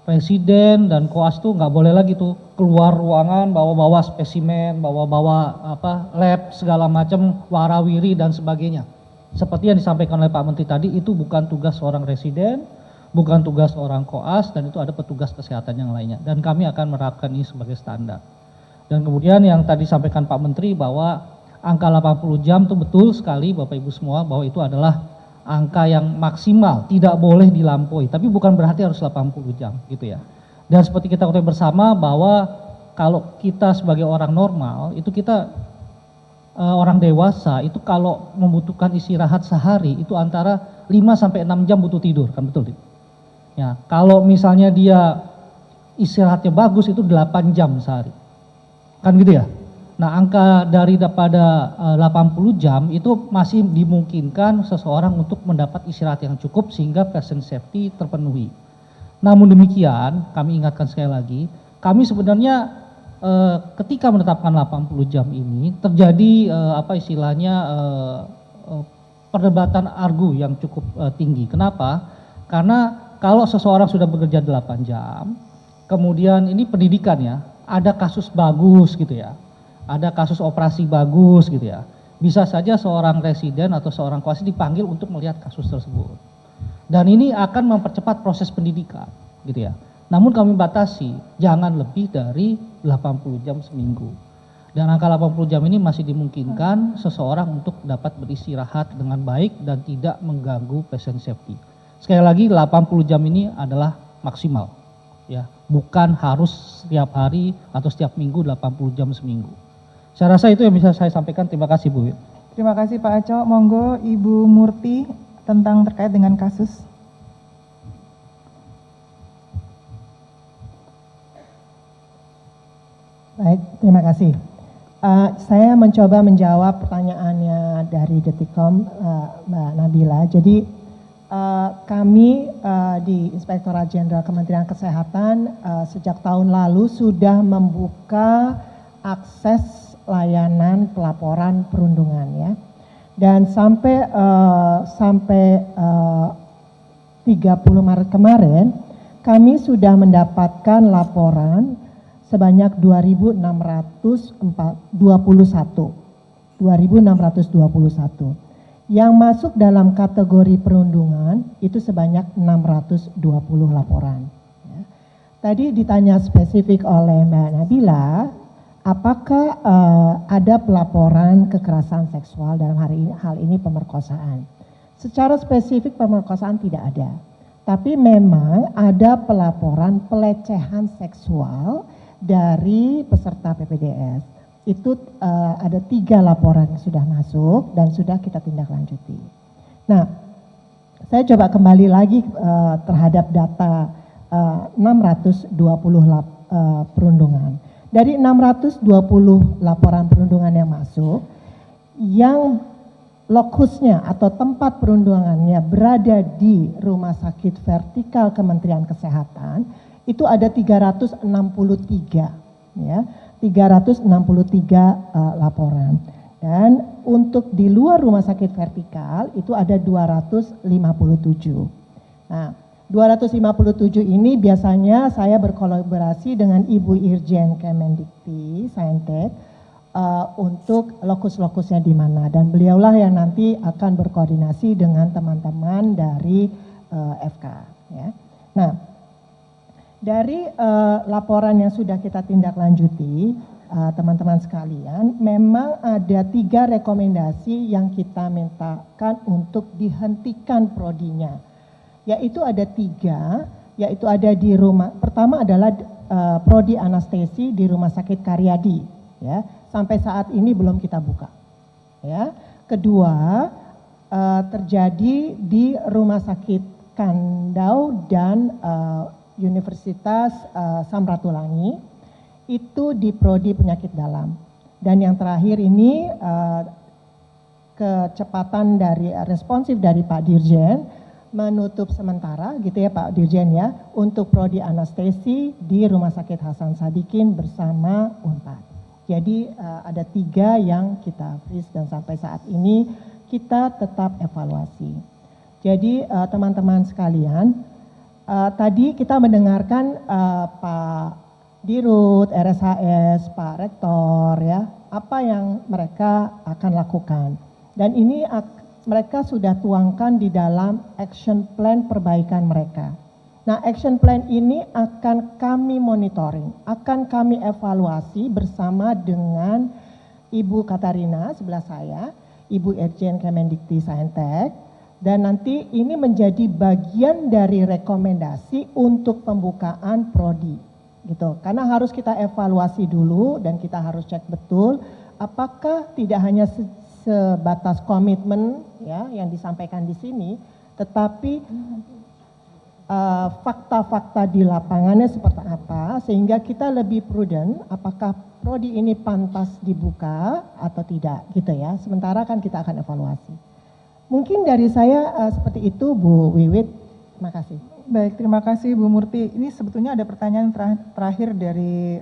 residen dan koas tuh nggak boleh lagi tuh keluar ruangan bawa-bawa spesimen, bawa-bawa lab segala macam, warawiri dan sebagainya. Seperti yang disampaikan oleh Pak Menteri tadi, itu bukan tugas seorang residen, bukan tugas orang koas, dan itu ada petugas kesehatan yang lainnya. Dan kami akan menerapkan ini sebagai standar. Dan kemudian yang tadi sampaikan Pak Menteri bahwa angka 80 jam itu betul sekali Bapak Ibu semua, bahwa itu adalah angka yang maksimal, tidak boleh dilampaui. Tapi bukan berarti harus 80 jam gitu ya. Dan seperti kita ketahui bersama bahwa kalau kita sebagai orang normal, itu kita orang dewasa itu kalau membutuhkan istirahat sehari itu antara 5-6 jam butuh tidur, kan betul? Ya, kalau misalnya dia istirahatnya bagus itu 8 jam sehari. Kan gitu ya. Nah, angka daripada 80 jam itu masih dimungkinkan seseorang untuk mendapat istirahat yang cukup sehingga patient safety terpenuhi. Namun demikian, kami ingatkan sekali lagi, kami sebenarnya ketika menetapkan 80 jam ini terjadi perdebatan argu yang cukup tinggi. Kenapa? Karena kalau seseorang sudah bekerja 8 jam, kemudian ini pendidikan ya, ada kasus bagus gitu ya, ada kasus operasi bagus gitu ya, bisa saja seorang residen atau seorang koas dipanggil untuk melihat kasus tersebut. Dan ini akan mempercepat proses pendidikan gitu ya. Namun kami batasi, jangan lebih dari 80 jam seminggu. Dan angka 80 jam ini masih dimungkinkan seseorang untuk dapat beristirahat dengan baik dan tidak mengganggu patient safety. Sekali lagi 80 jam ini adalah maksimal ya, bukan harus setiap hari atau setiap minggu 80 jam seminggu. Saya rasa itu yang bisa saya sampaikan. Terima kasih Bu. Terima kasih Pak Aco. Monggo Ibu Murti tentang terkait dengan kasus. Baik, terima kasih. Saya mencoba menjawab pertanyaannya dari Detikcom, Mbak Nabila. Jadi kami di Inspektorat Jenderal Kementerian Kesehatan sejak tahun lalu sudah membuka akses layanan pelaporan perundungan ya. Dan sampai 30 Maret kemarin kami sudah mendapatkan laporan sebanyak 2.621. Yang masuk dalam kategori perundungan itu sebanyak 620 laporan. Ya. Tadi ditanya spesifik oleh Mbak Nabila, apakah ada pelaporan kekerasan seksual dalam hal ini pemerkosaan? Secara spesifik pemerkosaan tidak ada, tapi memang ada pelaporan pelecehan seksual dari peserta PPDS. Itu ada 3 laporan yang sudah masuk dan sudah kita tindak lanjuti. Nah, saya coba kembali lagi terhadap data 620 perundungan. Dari 620 laporan perundungan yang masuk, yang lokusnya atau tempat perundungannya berada di Rumah Sakit Vertikal Kementerian Kesehatan, itu ada 363 ya. 363 laporan. Dan untuk di luar rumah sakit vertikal itu ada 257. Nah, 257 ini biasanya saya berkolaborasi dengan Ibu Irjen Kemendikti, Saintek, untuk lokus-lokusnya di mana. Dan beliaulah yang nanti akan berkoordinasi dengan teman-teman dari FK. Ya. Nah, dari laporan yang sudah kita tindak lanjuti, teman-teman sekalian, memang ada 3 rekomendasi yang kita mintakan untuk dihentikan prodinya. Yaitu ada 3, yaitu ada di rumah, pertama adalah prodi anestesi di Rumah Sakit Karyadi, ya, sampai saat ini belum kita buka. Ya. Kedua, terjadi di Rumah Sakit Kandau dan Universitas Samratulangi, itu di prodi penyakit dalam. Dan yang terakhir ini kecepatan dari responsif dari Pak Dirjen menutup sementara gitu ya Pak Dirjen ya, untuk prodi anestesi di Rumah Sakit Hasan Sadikin bersama Unpad. Jadi ada 3 yang kita freeze dan sampai saat ini kita tetap evaluasi. Jadi teman-teman sekalian, tadi kita mendengarkan Pak Dirut, RSHS, Pak Rektor ya, apa yang mereka akan lakukan. Dan ini mereka sudah tuangkan di dalam action plan perbaikan mereka. Nah, action plan ini akan kami monitoring, akan kami evaluasi bersama dengan Ibu Katarina sebelah saya, Ibu Irjen Kemendikti Saintek. Dan nanti ini menjadi bagian dari rekomendasi untuk pembukaan prodi, gitu. Karena harus kita evaluasi dulu dan kita harus cek betul apakah tidak hanya sebatas komitmen ya yang disampaikan di sini, tetapi fakta-fakta di lapangannya seperti apa, sehingga kita lebih prudent apakah prodi ini pantas dibuka atau tidak, gitu ya. Sementara kan kita akan evaluasi. Mungkin dari saya seperti itu Bu Wiwit, terima kasih. Baik, terima kasih Bu Murti. Ini sebetulnya ada pertanyaan terakhir dari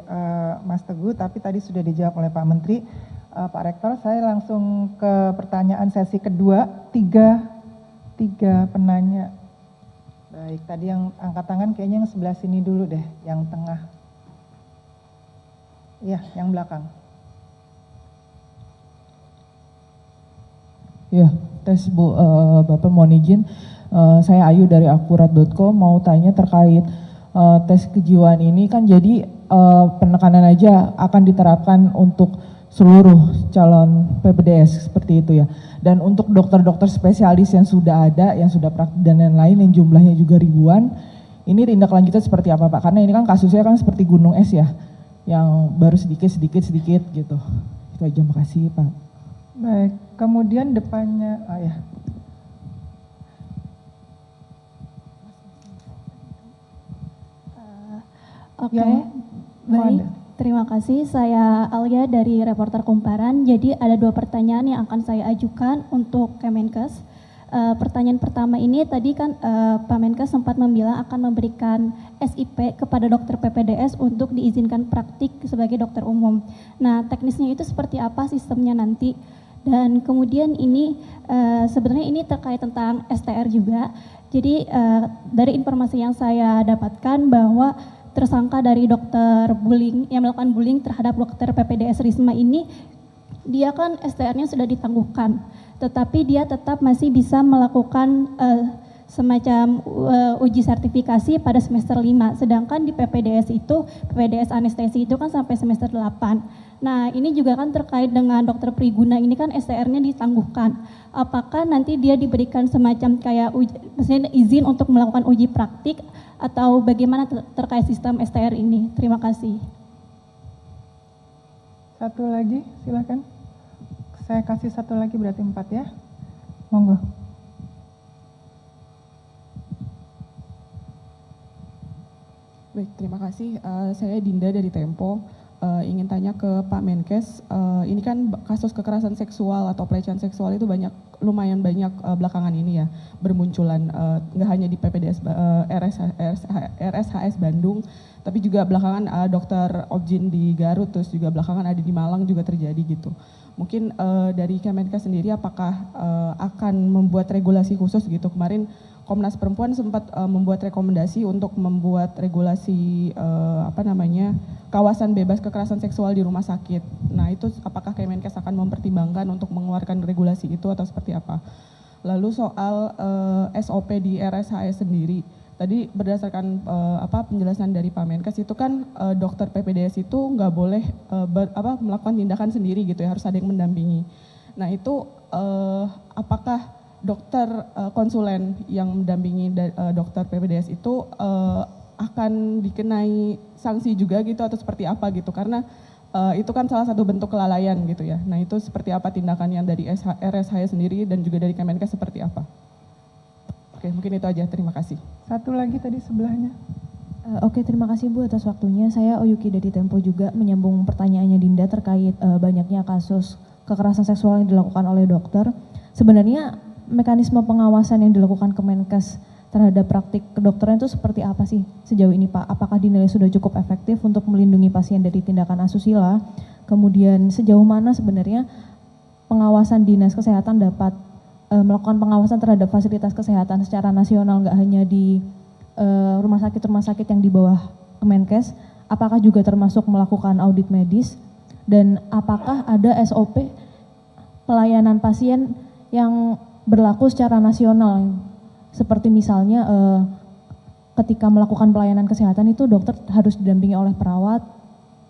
Mas Teguh, tapi tadi sudah dijawab oleh Pak Menteri. Pak Rektor, saya langsung ke pertanyaan sesi kedua, tiga penanya. Baik, tadi yang angkat tangan kayaknya yang sebelah sini dulu deh, yang tengah. Iya, yang belakang. Ya, tes Bu, Bapak mohon izin, saya Ayu dari akurat.com mau tanya terkait tes kejiwaan ini kan jadi penekanan aja akan diterapkan untuk seluruh calon PPDS seperti itu ya. Dan untuk dokter-dokter spesialis yang sudah ada, yang sudah praktik dan lain-lain yang jumlahnya juga ribuan, ini tindak lanjutnya seperti apa Pak? Karena ini kan kasusnya kan seperti gunung es ya, yang baru sedikit gitu. Itu aja, makasih Pak. Baik, kemudian depannya, ya. Oke, Yang baik. mana? Terima kasih. Saya Alia dari Reporter Kumparan. Jadi ada 2 pertanyaan yang akan saya ajukan untuk Kemenkes. Pertanyaan pertama ini tadi kan Pak Menkes sempat bilang akan memberikan SIP kepada dokter PPDS untuk diizinkan praktik sebagai dokter umum. Nah, teknisnya itu seperti apa sistemnya nanti? Dan kemudian ini sebenarnya ini terkait tentang STR juga. Jadi dari informasi yang saya dapatkan bahwa tersangka dari dokter bullying yang melakukan bullying terhadap dokter PPDS Risma ini, dia kan STR-nya sudah ditangguhkan, tetapi dia tetap masih bisa melakukan semacam uji sertifikasi pada semester 5, sedangkan di PPDS itu, PPDS anestesi itu kan sampai semester 8. Nah, ini juga kan terkait dengan dokter Priguna, ini kan STR-nya ditangguhkan. Apakah nanti dia diberikan semacam kayak misalnya izin untuk melakukan uji praktik, atau bagaimana terkait sistem STR ini? Terima kasih. Satu lagi, silakan. Saya kasih satu lagi berarti 4 ya. Monggo. Baik, terima kasih. Saya Dinda dari Tempo. Ingin tanya ke Pak Menkes, ini kan kasus kekerasan seksual atau pelecehan seksual itu lumayan banyak belakangan ini ya bermunculan, nggak hanya di PPDS RSHS Bandung, tapi juga belakangan dokter Objin di Garut, terus juga belakangan ada di Malang juga terjadi gitu. Mungkin dari Kemenkes sendiri apakah akan membuat regulasi khusus gitu? Kemarin Komnas Perempuan sempat membuat rekomendasi untuk membuat regulasi kawasan bebas kekerasan seksual di rumah sakit. Nah, itu apakah Kemenkes akan mempertimbangkan untuk mengeluarkan regulasi itu atau seperti apa? Lalu soal SOP di RSHS sendiri, tadi berdasarkan penjelasan dari Pak Menkes itu kan dokter PPDS itu nggak boleh melakukan tindakan sendiri gitu ya, harus ada yang mendampingi. Nah, itu apakah dokter konsulen yang mendampingi dokter PPDS itu akan dikenai sanksi juga gitu atau seperti apa gitu, karena itu kan salah satu bentuk kelalaian gitu ya. Nah, itu seperti apa tindakannya dari RSHS sendiri dan juga dari Kemenkes seperti apa? Oke, mungkin itu aja, terima kasih. Satu lagi tadi sebelahnya. Oke, terima kasih Bu atas waktunya. Saya Oyuki dari Tempo juga menyambung pertanyaannya Dinda terkait banyaknya kasus kekerasan seksual yang dilakukan oleh dokter. Sebenarnya mekanisme pengawasan yang dilakukan Kemenkes terhadap praktik kedokteran itu seperti apa sih sejauh ini Pak? Apakah dinilai sudah cukup efektif untuk melindungi pasien dari tindakan asusila? Kemudian sejauh mana sebenarnya pengawasan dinas kesehatan dapat melakukan pengawasan terhadap fasilitas kesehatan secara nasional, nggak hanya di rumah sakit yang di bawah Kemenkes, apakah juga termasuk melakukan audit medis? Dan apakah ada SOP pelayanan pasien yang berlaku secara nasional? Seperti misalnya ketika melakukan pelayanan kesehatan itu dokter harus didampingi oleh perawat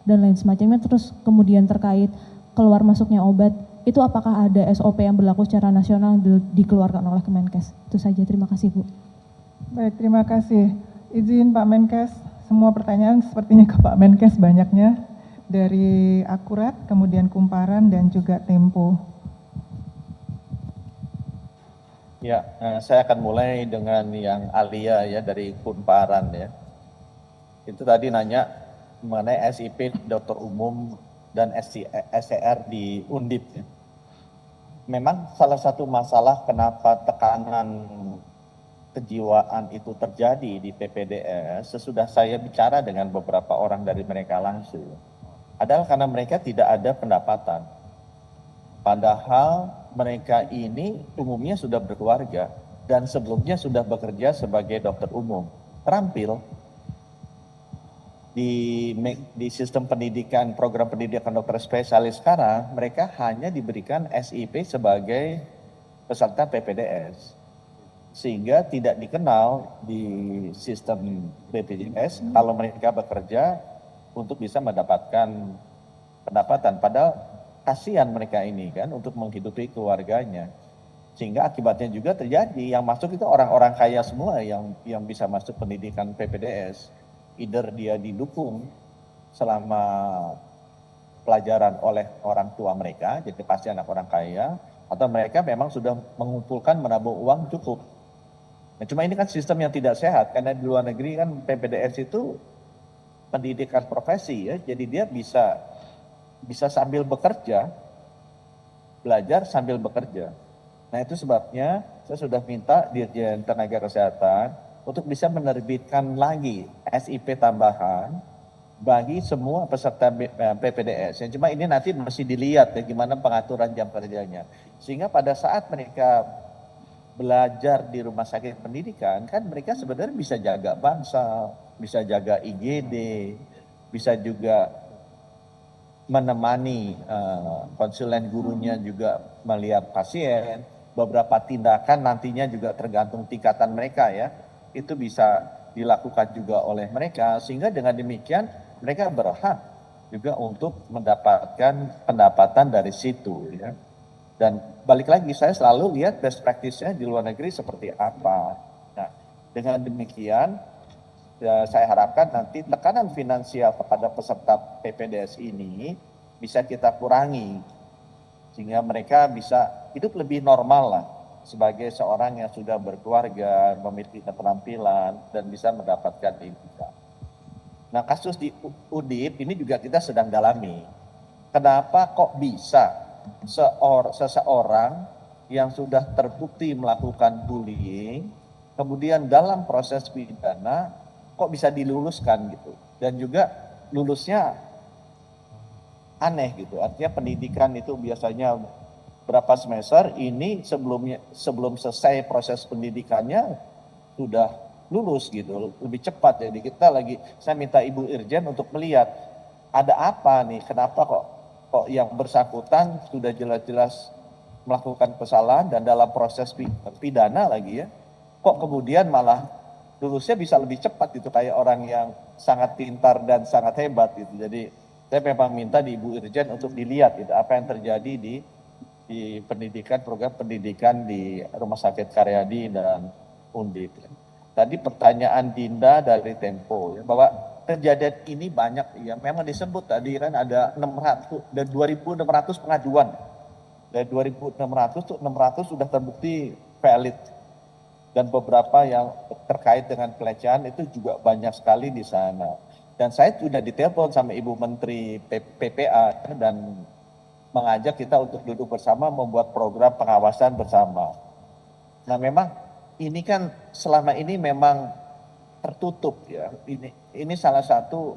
dan lain semacamnya, terus kemudian terkait keluar masuknya obat, itu apakah ada SOP yang berlaku secara nasional yang dikeluarkan oleh Kemenkes? Itu saja, terima kasih Bu. Baik, terima kasih. Izin Pak Menkes, semua pertanyaan sepertinya ke Pak Menkes banyaknya, dari Akurat, kemudian Kumparan, dan juga Tempo. Ya, saya akan mulai dengan yang Alia ya dari Kumparan ya. Itu tadi nanya mengenai SIP dokter umum dan SCR di Undip ya. Memang salah satu masalah kenapa tekanan kejiwaan itu terjadi di PPDS, sesudah saya bicara dengan beberapa orang dari mereka langsung, adalah karena mereka tidak ada pendapatan. Padahal mereka ini umumnya sudah berkeluarga dan sebelumnya sudah bekerja sebagai dokter umum. Terampil di sistem pendidikan, program pendidikan dokter spesialis sekarang, mereka hanya diberikan SIP sebagai peserta PPDS. Sehingga tidak dikenal di sistem BPJS kalau mereka bekerja untuk bisa mendapatkan pendapatan. Padahal kasihan mereka ini kan untuk menghidupi keluarganya, sehingga akibatnya juga terjadi yang masuk itu orang-orang kaya semua yang bisa masuk pendidikan PPDS, either dia didukung selama pelajaran oleh orang tua mereka, jadi pasti anak orang kaya, atau mereka memang sudah mengumpulkan menabung uang cukup. Nah, cuma ini kan sistem yang tidak sehat, karena di luar negeri kan PPDS itu pendidikan profesi ya, jadi dia bisa sambil bekerja, belajar sambil bekerja. Nah itu sebabnya saya sudah minta Dirjen Tenaga Kesehatan untuk bisa menerbitkan lagi SIP tambahan bagi semua peserta PPDS. Yang cuma ini nanti masih dilihat ya gimana pengaturan jam kerjanya. Sehingga pada saat mereka belajar di rumah sakit pendidikan, kan mereka sebenarnya bisa jaga bangsal, bisa jaga IGD, bisa juga menemani konsulen gurunya juga melihat pasien. Beberapa tindakan nantinya juga tergantung tingkatan mereka ya, itu bisa dilakukan juga oleh mereka, sehingga dengan demikian mereka berhak juga untuk mendapatkan pendapatan dari situ ya. Dan balik lagi saya selalu lihat best practice-nya di luar negeri seperti apa. Nah, dengan demikian ya, saya harapkan nanti tekanan finansial kepada peserta PPDS ini bisa kita kurangi sehingga mereka bisa hidup lebih normal lah sebagai seorang yang sudah berkeluarga, memiliki keterampilan dan bisa mendapatkan income. Nah, kasus di Undip ini juga kita sedang dalami. Kenapa kok bisa seseorang yang sudah terbukti melakukan bullying, kemudian dalam proses pidana kok bisa diluluskan gitu. Dan juga lulusnya aneh gitu. Artinya pendidikan itu biasanya berapa semester, ini sebelum selesai proses pendidikannya sudah lulus gitu, lebih cepat. Jadi saya minta Ibu Irjen untuk melihat ada apa nih, kenapa kok yang bersangkutan sudah jelas-jelas melakukan kesalahan dan dalam proses pidana lagi ya, kok kemudian malah lulusnya bisa lebih cepat gitu, kayak orang yang sangat pintar dan sangat hebat gitu. Jadi saya memang minta di Ibu Irjen untuk dilihat gitu, apa yang terjadi di pendidikan, program pendidikan di Rumah Sakit Karyadi dan Undip. Tadi pertanyaan Dinda dari Tempo ya, bahwa kejadian ini banyak ya, memang disebut tadi kan ada 600 dan 2.600 pengaduan. Dari 2.600 tuh 600 sudah terbukti valid. Dan beberapa yang terkait dengan pelecehan itu juga banyak sekali di sana. Dan saya sudah ditelepon sama Ibu Menteri PPA dan mengajak kita untuk duduk bersama membuat program pengawasan bersama. Nah memang ini kan selama ini memang tertutup ya. Ini salah satu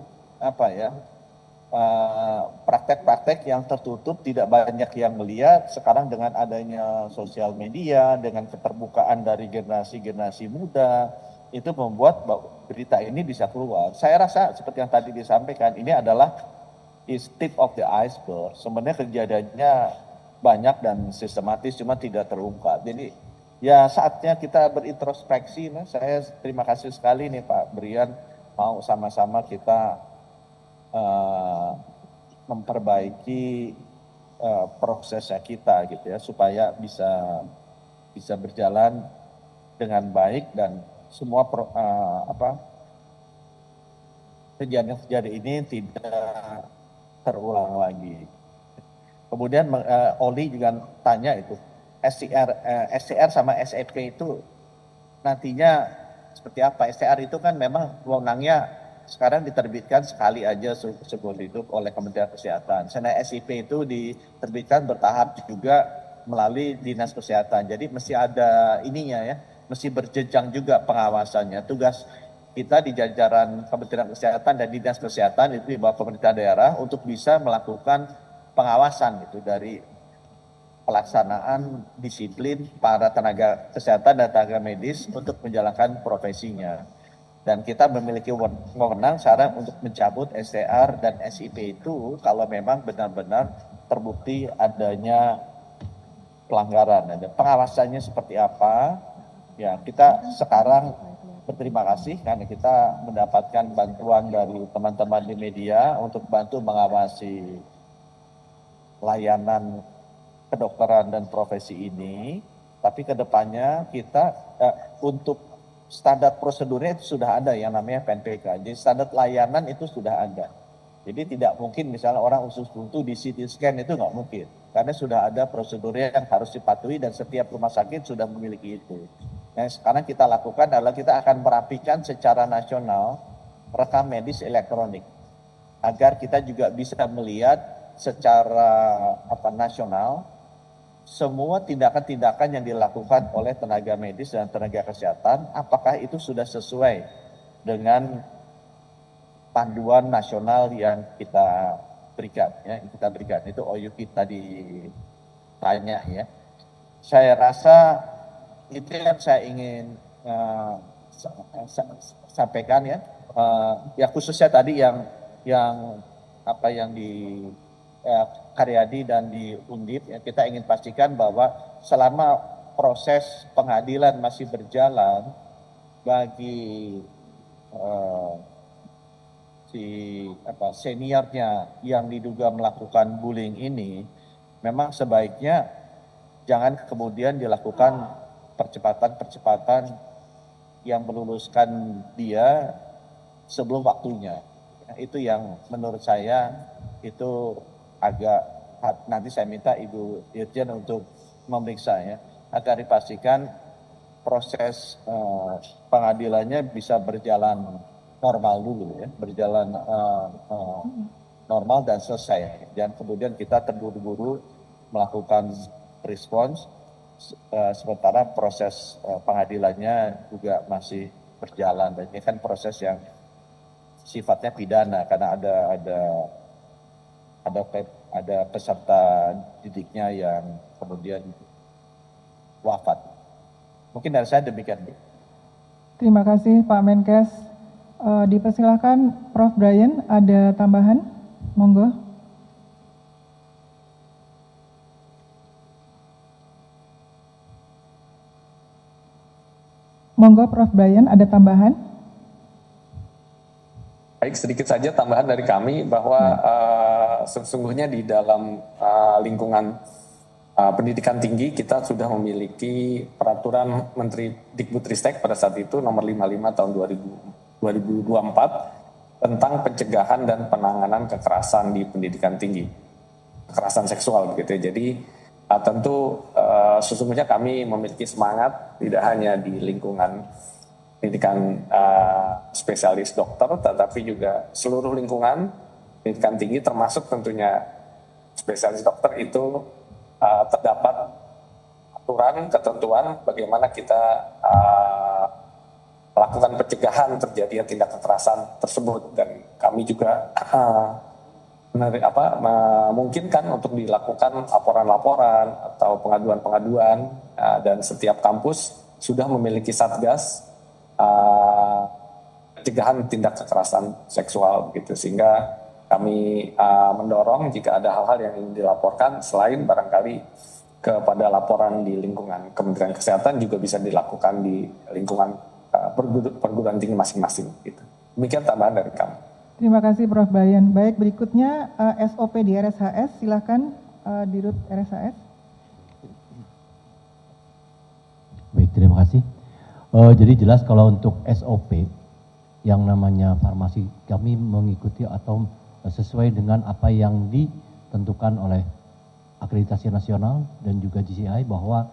praktek-praktek yang tertutup, tidak banyak yang melihat. Sekarang dengan adanya sosial media, dengan keterbukaan dari generasi muda, itu membuat berita ini bisa keluar. Saya rasa seperti yang tadi disampaikan, ini adalah tip of the iceberg. Sebenarnya kejadiannya banyak dan sistematis, cuma tidak terungkap. Jadi ya saatnya kita berintrospeksi. Nah, saya terima kasih sekali nih Pak Brian mau sama-sama kita memperbaiki prosesnya kita gitu ya, supaya bisa berjalan dengan baik dan semua kejadian ini tidak terulang lagi. Kemudian Oli juga tanya itu SCR sama SEP itu nantinya seperti apa? SCR itu kan memang wewenangnya sekarang diterbitkan sekali aja seumur hidup oleh Kementerian Kesehatan. Sedangkan SIP itu diterbitkan bertahap juga melalui Dinas Kesehatan. Jadi mesti ada ininya ya, mesti berjenjang juga pengawasannya. Tugas kita di jajaran Kementerian Kesehatan dan Dinas Kesehatan itu di bawah pemerintah daerah untuk bisa melakukan pengawasan itu dari pelaksanaan disiplin para tenaga kesehatan dan tenaga medis untuk menjalankan profesinya. Dan kita memiliki wewenang sekarang untuk mencabut STR dan SIP itu kalau memang benar-benar terbukti adanya pelanggaran. Dan pengawasannya seperti apa? Ya, kita sekarang berterima kasih karena kita mendapatkan bantuan dari teman-teman di media untuk bantu mengawasi layanan kedokteran dan profesi ini, tapi kedepannya kita untuk standar prosedurnya itu sudah ada yang namanya PNPK. Jadi standar layanan itu sudah ada. Jadi tidak mungkin misalnya orang usus buntu di CT scan, itu nggak mungkin. Karena sudah ada prosedurnya yang harus dipatuhi dan setiap rumah sakit sudah memiliki itu. Yang sekarang kita lakukan adalah kita akan merapikan secara nasional rekam medis elektronik. Agar kita juga bisa melihat secara nasional semua tindakan-tindakan yang dilakukan oleh tenaga medis dan tenaga kesehatan, apakah itu sudah sesuai dengan panduan nasional yang kita berikan, ya, yang kita berikan. Itu Oyuki tadi tanya, ya. Saya rasa itu yang saya ingin sampaikan, ya. Ya khususnya tadi yang di Karyadi dan di Undip, ya, kita ingin pastikan bahwa selama proses pengadilan masih berjalan bagi seniornya yang diduga melakukan bullying ini, memang sebaiknya jangan kemudian dilakukan percepatan yang meluluskan dia sebelum waktunya. Itu yang menurut saya itu agak, nanti saya minta Ibu Dirjen untuk memeriksa, ya, agar dipastikan proses pengadilannya bisa berjalan normal dulu, ya, berjalan normal dan selesai. Dan kemudian kita terburu-buru melakukan respons, sementara proses pengadilannya juga masih berjalan. Dan ini kan proses yang sifatnya pidana karena ada peserta didiknya yang kemudian wafat. Mungkin dari saya demikian, Bu. Terima kasih Pak Menkes. Dipersilakan Prof. Brian, ada tambahan? Monggo. Monggo Prof. Brian, ada tambahan? Baik, sedikit saja tambahan dari kami bahwa sesungguhnya di dalam lingkungan pendidikan tinggi kita sudah memiliki peraturan Menteri Dikbudristek pada saat itu nomor 55 tahun 2024 tentang pencegahan dan penanganan kekerasan di pendidikan tinggi, kekerasan seksual begitu ya. Jadi tentu sesungguhnya kami memiliki semangat tidak hanya di lingkungan pendidikan spesialis dokter, tetapi juga seluruh lingkungan pendidikan tinggi termasuk tentunya spesialis dokter itu terdapat aturan, ketentuan bagaimana kita melakukan pencegahan terjadinya tindak kekerasan tersebut, dan kami juga memungkinkan untuk dilakukan laporan-laporan atau pengaduan-pengaduan, dan setiap kampus sudah memiliki satgas pencegahan tindak kekerasan seksual gitu, sehingga kami mendorong jika ada hal-hal yang ingin dilaporkan selain barangkali kepada laporan di lingkungan Kementerian Kesehatan juga bisa dilakukan di lingkungan perguruan tinggi masing-masing gitu. Demikian tambahan dari kami. Terima kasih Prof. Brian. Baik, berikutnya SOP di RSHS, silakan Dirut RSHS. Baik, terima kasih. Jadi jelas kalau untuk SOP yang namanya farmasi kami mengikuti atau sesuai dengan apa yang ditentukan oleh akreditasi nasional dan juga GCI, bahwa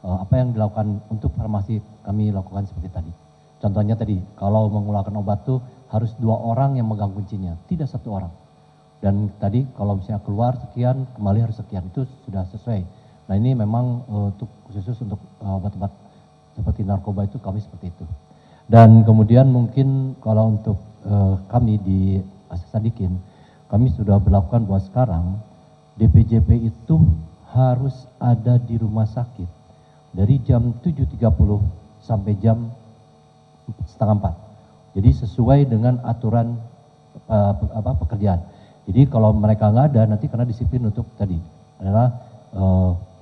apa yang dilakukan untuk farmasi kami lakukan seperti tadi. Contohnya tadi, kalau mengeluarkan obat tuh harus 2 orang yang megang kuncinya, tidak 1 orang. Dan tadi kalau misalnya keluar sekian, kembali harus sekian, itu sudah sesuai. Nah ini memang untuk khusus untuk obat-obat seperti narkoba itu kami seperti itu. Dan kemudian mungkin kalau untuk kami di Sadikin, kami sudah berlakukan bahwa sekarang DPJP itu harus ada di rumah sakit dari jam 7.30 sampai jam 3:30. Jadi sesuai dengan aturan pekerjaan. Jadi kalau mereka nggak ada, nanti karena disiplin untuk tadi adalah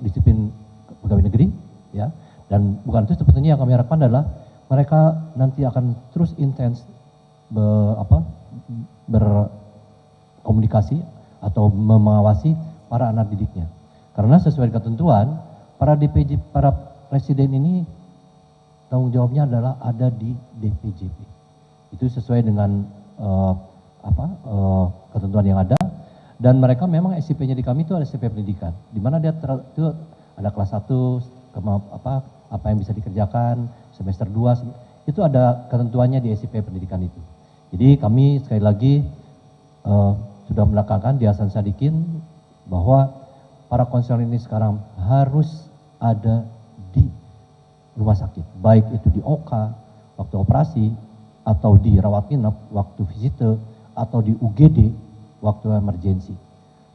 disiplin pegawai negeri, ya. Dan bukan itu sebetulnya yang kami harapkan adalah mereka nanti akan terus intens berkomunikasi atau mengawasi para anak didiknya. Karena sesuai ketentuan para presiden ini tanggung jawabnya adalah ada di DPJP. Itu sesuai dengan ketentuan yang ada, dan mereka memang SIP-nya di kami itu ada SIP pendidikan, di mana dia itu ada kelas 1, apa yang bisa dikerjakan, semester 2, itu ada ketentuannya di SIP pendidikan itu. Jadi kami sekali lagi sudah melakukan di Hasan Sadikin bahwa para konselor ini sekarang harus ada di rumah sakit, baik itu di OK, waktu operasi, atau di rawat inap, waktu visite, atau di UGD, waktu emergensi.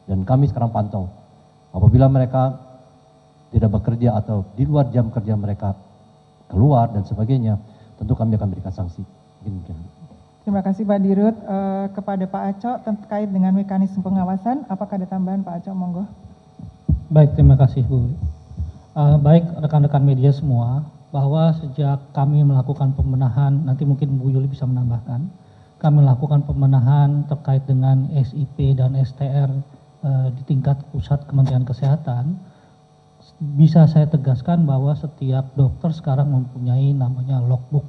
Dan kami sekarang pantau, apabila mereka tidak bekerja atau di luar jam kerja mereka keluar dan sebagainya, tentu kami akan berikan sanksi. Mungkin. Terima kasih Pak Dirut. Kepada Pak Aco terkait dengan mekanisme pengawasan, apakah ada tambahan Pak Aco? Monggo. Baik, terima kasih Bu. Baik rekan-rekan media semua, bahwa sejak kami melakukan pembenahan, nanti mungkin Bu Yuli bisa menambahkan, kami melakukan pembenahan terkait dengan SIP dan STR di tingkat pusat Kementerian Kesehatan, bisa saya tegaskan bahwa setiap dokter sekarang mempunyai namanya logbook.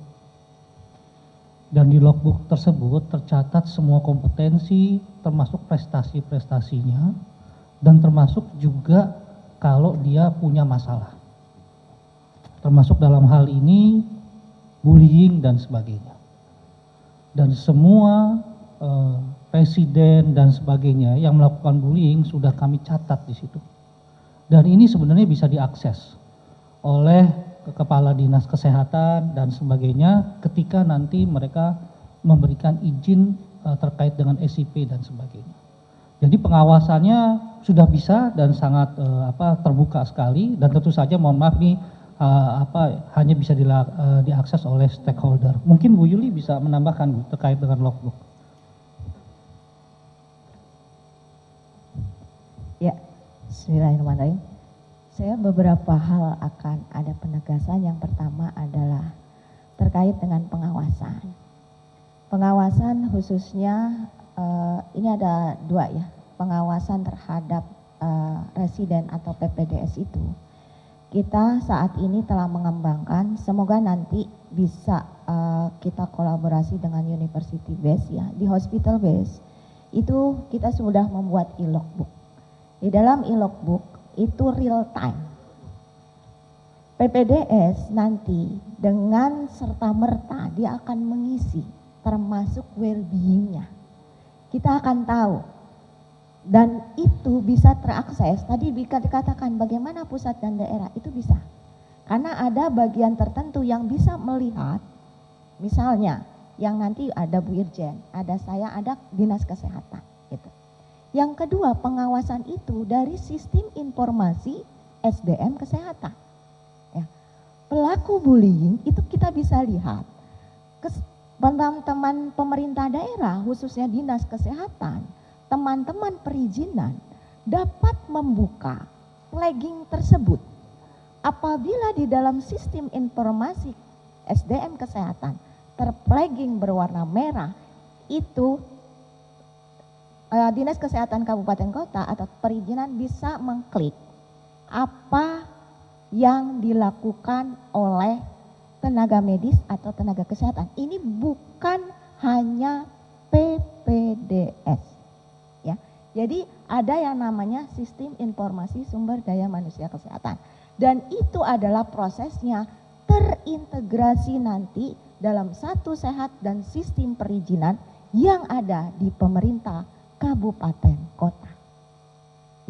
Dan di logbook tersebut tercatat semua kompetensi, termasuk prestasi-prestasinya, dan termasuk juga kalau dia punya masalah. Termasuk dalam hal ini bullying dan sebagainya. Dan semua presiden dan sebagainya yang melakukan bullying sudah kami catat di situ. Dan ini sebenarnya bisa diakses oleh kepala dinas kesehatan dan sebagainya ketika nanti mereka memberikan izin terkait dengan SIP dan sebagainya. Jadi pengawasannya sudah bisa dan sangat terbuka sekali, dan tentu saja mohon maaf nih hanya bisa diakses oleh stakeholder. Mungkin Bu Yuli bisa menambahkan Bu, terkait dengan logbook. Ya, bismillahirrahmanirrahim. Saya beberapa hal akan ada penegasan. Yang pertama adalah terkait dengan pengawasan. Pengawasan khususnya ini ada 2 ya, pengawasan terhadap residen atau PPDS itu. Kita saat ini telah mengembangkan, semoga nanti bisa kita kolaborasi dengan university base ya, di hospital base itu kita sudah membuat e-logbook. Di dalam e-logbook itu real time. PPDS nanti dengan serta-merta dia akan mengisi termasuk well-being-nya. Kita akan tahu dan itu bisa terakses. Tadi dikatakan bagaimana pusat dan daerah, itu bisa. Karena ada bagian tertentu yang bisa melihat, misalnya yang nanti ada Bu Irjen, ada saya, ada dinas kesehatan. Gitu. Yang kedua, pengawasan itu dari sistem informasi SDM kesehatan. Ya. Pelaku bullying itu kita bisa lihat. Teman-teman pemerintah daerah, khususnya dinas kesehatan, teman-teman perizinan dapat membuka flagging tersebut. Apabila di dalam sistem informasi SDM kesehatan terflagging berwarna merah, itu dinas kesehatan kabupaten kota atau perizinan bisa mengklik apa yang dilakukan oleh tenaga medis atau tenaga kesehatan. Ini bukan hanya PPDS. Ya. Jadi ada yang namanya sistem informasi sumber daya manusia kesehatan. Dan itu adalah prosesnya terintegrasi nanti dalam satu sehat dan sistem perizinan yang ada di pemerintah kabupaten kota.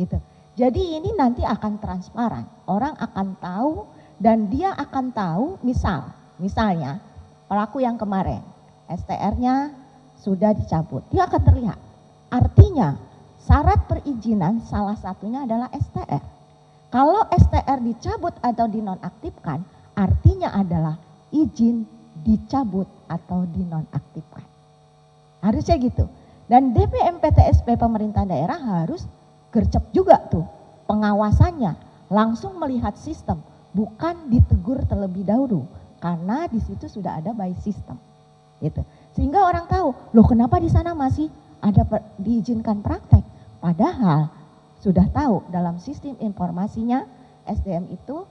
Gitu. Jadi ini nanti akan transparan. Orang akan tahu dan dia akan tahu misalnya pelaku yang kemarin STR-nya sudah dicabut, dia akan terlihat. Artinya syarat perizinan salah satunya adalah STR. Kalau STR dicabut atau dinonaktifkan, artinya adalah izin dicabut atau dinonaktifkan. Harusnya gitu. Dan DPM PTSP pemerintah daerah harus gercep juga tuh pengawasannya, langsung melihat sistem. Bukan ditegur terlebih dahulu, karena di situ sudah ada by system, gitu. Sehingga orang tahu, loh kenapa di sana masih ada diizinkan praktek, padahal sudah tahu dalam sistem informasinya SDM itu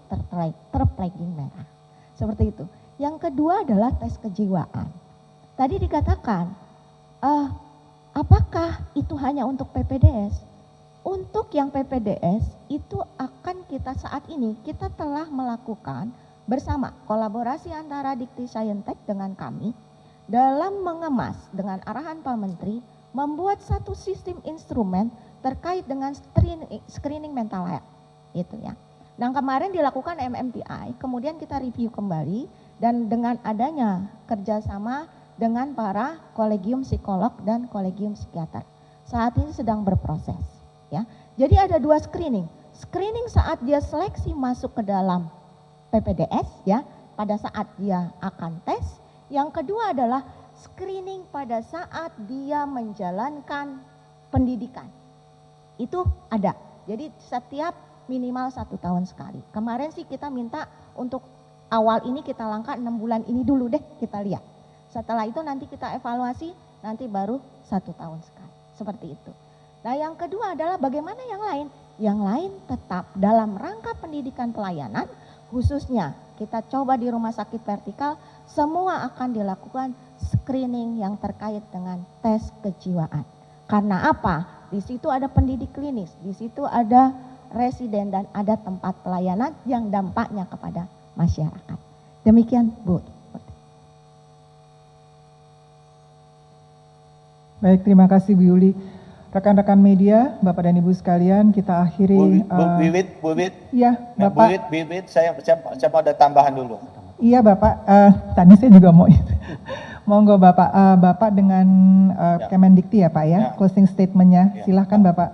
terflagging merah, seperti itu. Yang kedua adalah tes kejiwaan. Tadi dikatakan, apakah itu hanya untuk PPDS? Untuk yang PPDS itu akan kita saat ini, kita telah melakukan bersama kolaborasi antara Dikti Saintek dengan kami dalam mengemas dengan arahan Pak Menteri membuat satu sistem instrumen terkait dengan screening mental health itu ya. Dan kemarin dilakukan MMPI, kemudian kita review kembali dan dengan adanya kerjasama dengan para kolegium psikolog dan kolegium psikiater. Saat ini sedang berproses ya. Jadi ada 2 screening. Screening saat dia seleksi masuk ke dalam PPDS ya, pada saat dia akan tes. Yang kedua adalah screening pada saat dia menjalankan pendidikan. Itu ada. Jadi setiap minimal 1 tahun sekali. Kemarin sih kita minta untuk awal ini kita langkah 6 bulan ini dulu deh kita lihat. Setelah itu nanti kita evaluasi, nanti baru 1 tahun sekali. Seperti itu. Nah yang kedua adalah bagaimana yang lain? Yang lain tetap dalam rangka pendidikan pelayanan, khususnya kita coba di rumah sakit vertikal, semua akan dilakukan screening yang terkait dengan tes kejiwaan. Karena apa? Di situ ada pendidik klinis, di situ ada residen dan ada tempat pelayanan yang dampaknya kepada masyarakat. Demikian Bu. Baik, terima kasih Bu Yuli. Rekan-rekan media, Bapak dan Ibu sekalian, kita akhiri. Bu Wiwit. Iya, Bapak. Bu Wiwit, saya mau ada tambahan dulu. Iya Bapak, tadi saya juga mau itu. Monggo Bapak, Bapak dengan Kemendikti ya Pak ya, closing statement-nya. Silahkan Bapak.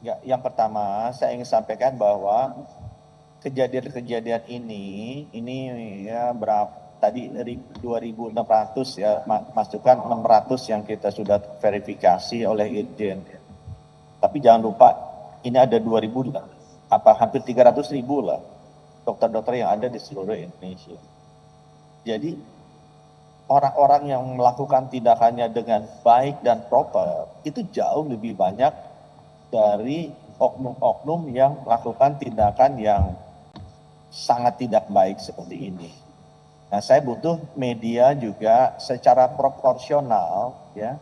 Ya, yang pertama saya ingin sampaikan bahwa kejadian-kejadian ini ya berapa tadi dari 2.600 ya, masukkan 600 yang kita sudah verifikasi oleh Irjen. Tapi jangan lupa ini ada 2.000 lah, hampir 300.000 lah dokter-dokter yang ada di seluruh Indonesia. Jadi orang-orang yang melakukan tindakannya dengan baik dan proper itu jauh lebih banyak dari oknum-oknum yang melakukan tindakan yang sangat tidak baik seperti ini. Nah, saya butuh media juga secara proporsional ya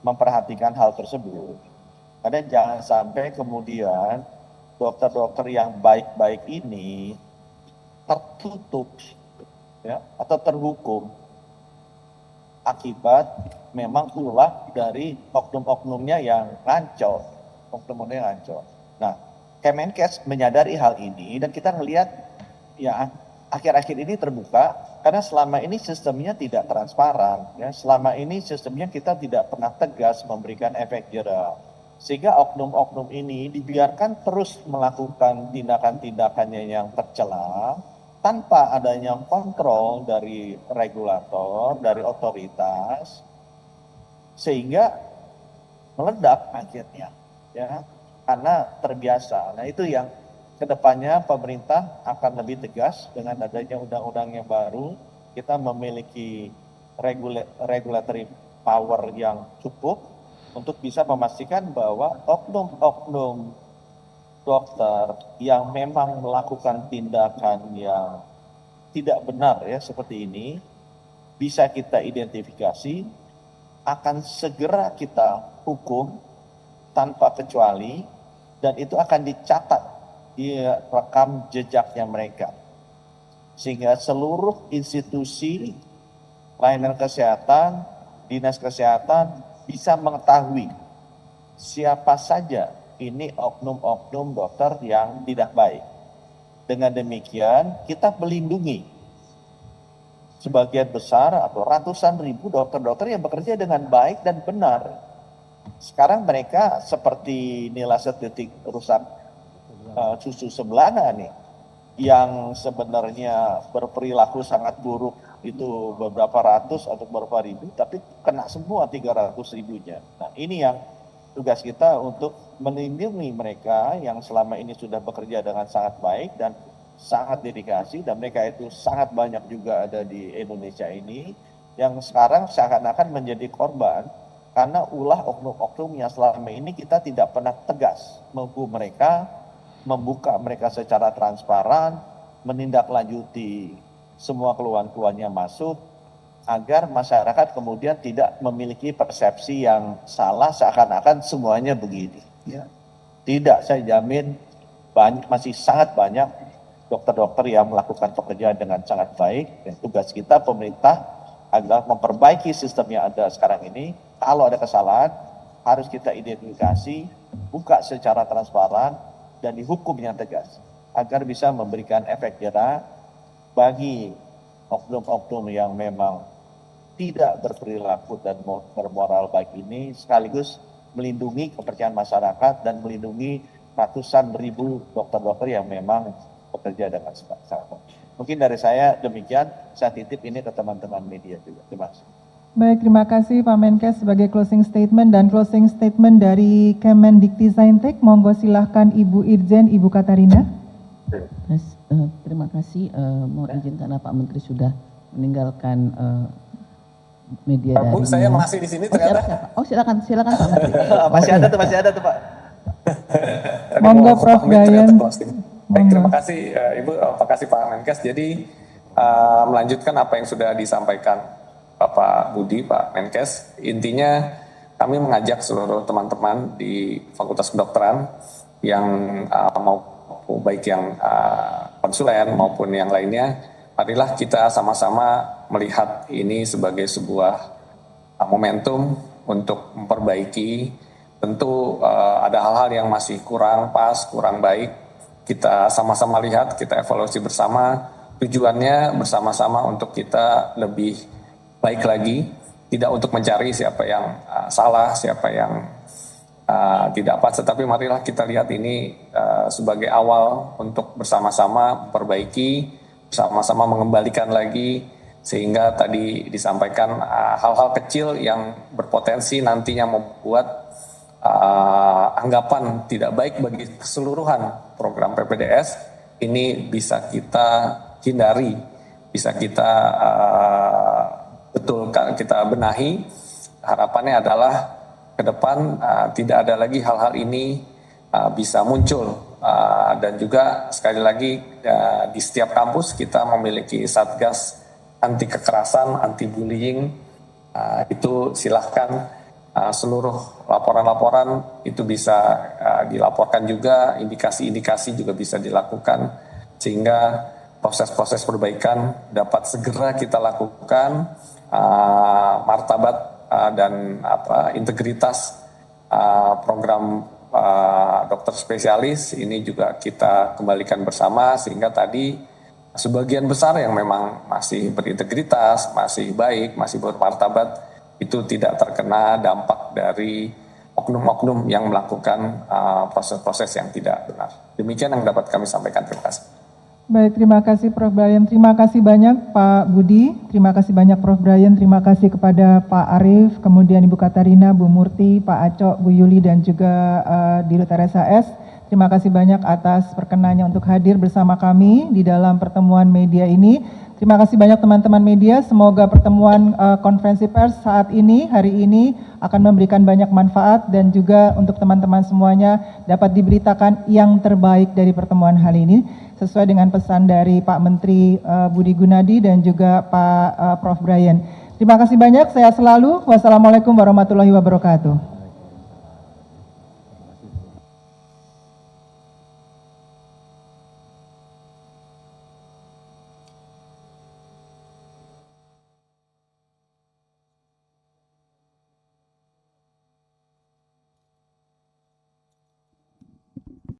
memperhatikan hal tersebut. Karena jangan sampai kemudian dokter-dokter yang baik-baik ini tertutup ya atau terhukum akibat memang ulah dari oknum-oknumnya yang ngaco. Nah, Kemenkes menyadari hal ini dan kita melihat ya akhir-akhir ini terbuka karena selama ini sistemnya tidak transparan ya, selama ini sistemnya kita tidak pernah tegas memberikan efek jera sehingga oknum-oknum ini dibiarkan terus melakukan tindakan-tindakannya yang tercela tanpa adanya kontrol dari regulator, dari otoritas sehingga meledak akhirnya. Ya, karena terbiasa. Nah itu yang kedepannya pemerintah akan lebih tegas dengan adanya undang-undang yang baru. Kita memiliki regulatory power yang cukup untuk bisa memastikan bahwa oknum-oknum dokter yang memang melakukan tindakan yang tidak benar ya seperti ini bisa kita identifikasi, akan segera kita hukum tanpa kecuali dan itu akan dicatat di rekam jejaknya mereka sehingga seluruh institusi layanan kesehatan, dinas kesehatan bisa mengetahui siapa saja ini oknum-oknum dokter yang tidak baik. Dengan demikian kita melindungi sebagian besar atau ratusan ribu dokter-dokter yang bekerja dengan baik dan benar. Sekarang mereka seperti Nila Setitik rusak susu sebelanga nih, yang sebenarnya berperilaku sangat buruk itu beberapa ratus atau beberapa ribu, tapi kena semua 300.000-nya. Nah ini yang tugas kita untuk melindungi mereka yang selama ini sudah bekerja dengan sangat baik dan sangat dedikasi, dan mereka itu sangat banyak juga ada di Indonesia ini, yang sekarang seakan-akan menjadi korban karena ulah oknum-oknum yang selama ini kita tidak pernah tegas menghukum mereka, membuka mereka secara transparan, menindaklanjuti semua keluhan-keluhannya masuk, agar masyarakat kemudian tidak memiliki persepsi yang salah seakan-akan semuanya begini. Ya. Tidak, saya jamin masih sangat banyak dokter-dokter yang melakukan pekerjaan dengan sangat baik. Dan tugas kita pemerintah adalah memperbaiki sistem yang ada sekarang ini. Kalau ada kesalahan harus kita identifikasi, buka secara transparan dan dihukum yang tegas agar bisa memberikan efek jera bagi oknum-oknum yang memang tidak berperilaku dan bermoral baik ini, sekaligus melindungi kepercayaan masyarakat dan melindungi ratusan ribu dokter-dokter yang memang bekerja dengan sangat baik. Mungkin dari saya demikian, saya titip ini ke teman-teman media juga. Terima kasih. Baik, terima kasih Pak Menkes sebagai closing statement dan closing statement dari Kemendikti-Saintek. Monggo silahkan Ibu Irjen, Ibu Katarina. Terima kasih, mohon izin karena Pak Menteri sudah meninggalkan media dari. Bu, saya masih di sini ternyata. Oh, silakan Pak Menteri. masih ada tuh Pak. Monggo Prof. Brian. Baik, terima kasih Ibu, terima kasih Pak Menkes. Jadi melanjutkan apa yang sudah disampaikan Bapak Budi, Pak Menkes, intinya kami mengajak seluruh teman-teman di Fakultas Kedokteran yang mau baik yang konsulen maupun yang lainnya, marilah kita sama-sama melihat ini sebagai sebuah momentum untuk memperbaiki. Tentu ada hal-hal yang masih kurang pas, kurang baik. Kita sama-sama lihat, kita evaluasi bersama. Tujuannya bersama-sama untuk kita lebih baik lagi, tidak untuk mencari siapa yang salah, siapa yang tidak pas, tetapi marilah kita lihat ini sebagai awal untuk bersama-sama memperbaiki, bersama-sama mengembalikan lagi, sehingga tadi disampaikan hal-hal kecil yang berpotensi nantinya membuat anggapan tidak baik bagi keseluruhan program PPDS ini bisa kita hindari, bisa kita kita benahi. Harapannya adalah ke depan tidak ada lagi hal-hal ini bisa muncul, dan juga sekali lagi di setiap kampus kita memiliki satgas anti kekerasan, anti bullying. Itu silahkan seluruh laporan-laporan itu bisa dilaporkan juga, indikasi-indikasi juga bisa dilakukan, sehingga proses-proses perbaikan dapat segera kita lakukan. Martabat dan integritas program dokter spesialis ini juga kita kembalikan bersama, sehingga tadi sebagian besar yang memang masih berintegritas, masih baik, masih bermartabat, itu tidak terkena dampak dari oknum-oknum yang melakukan proses-proses yang tidak benar. Demikian yang dapat kami sampaikan. Terima kasih. Baik, terima kasih Prof. Brian. Terima kasih banyak Pak Budi. Terima kasih banyak Prof. Brian. Terima kasih kepada Pak Arief, kemudian Ibu Katarina, Bu Murti, Pak Acok, Bu Yuli, dan juga Dirut RSAS. Terima kasih banyak atas perkenannya untuk hadir bersama kami di dalam pertemuan media ini. Terima kasih banyak teman-teman media. Semoga pertemuan konferensi pers saat ini, hari ini, akan memberikan banyak manfaat dan juga untuk teman-teman semuanya dapat diberitakan yang terbaik dari pertemuan hari ini, sesuai dengan pesan dari Pak Menteri Budi Gunadi dan juga Pak Prof. Brian. Terima kasih banyak, sehat selalu. Wassalamualaikum warahmatullahi wabarakatuh.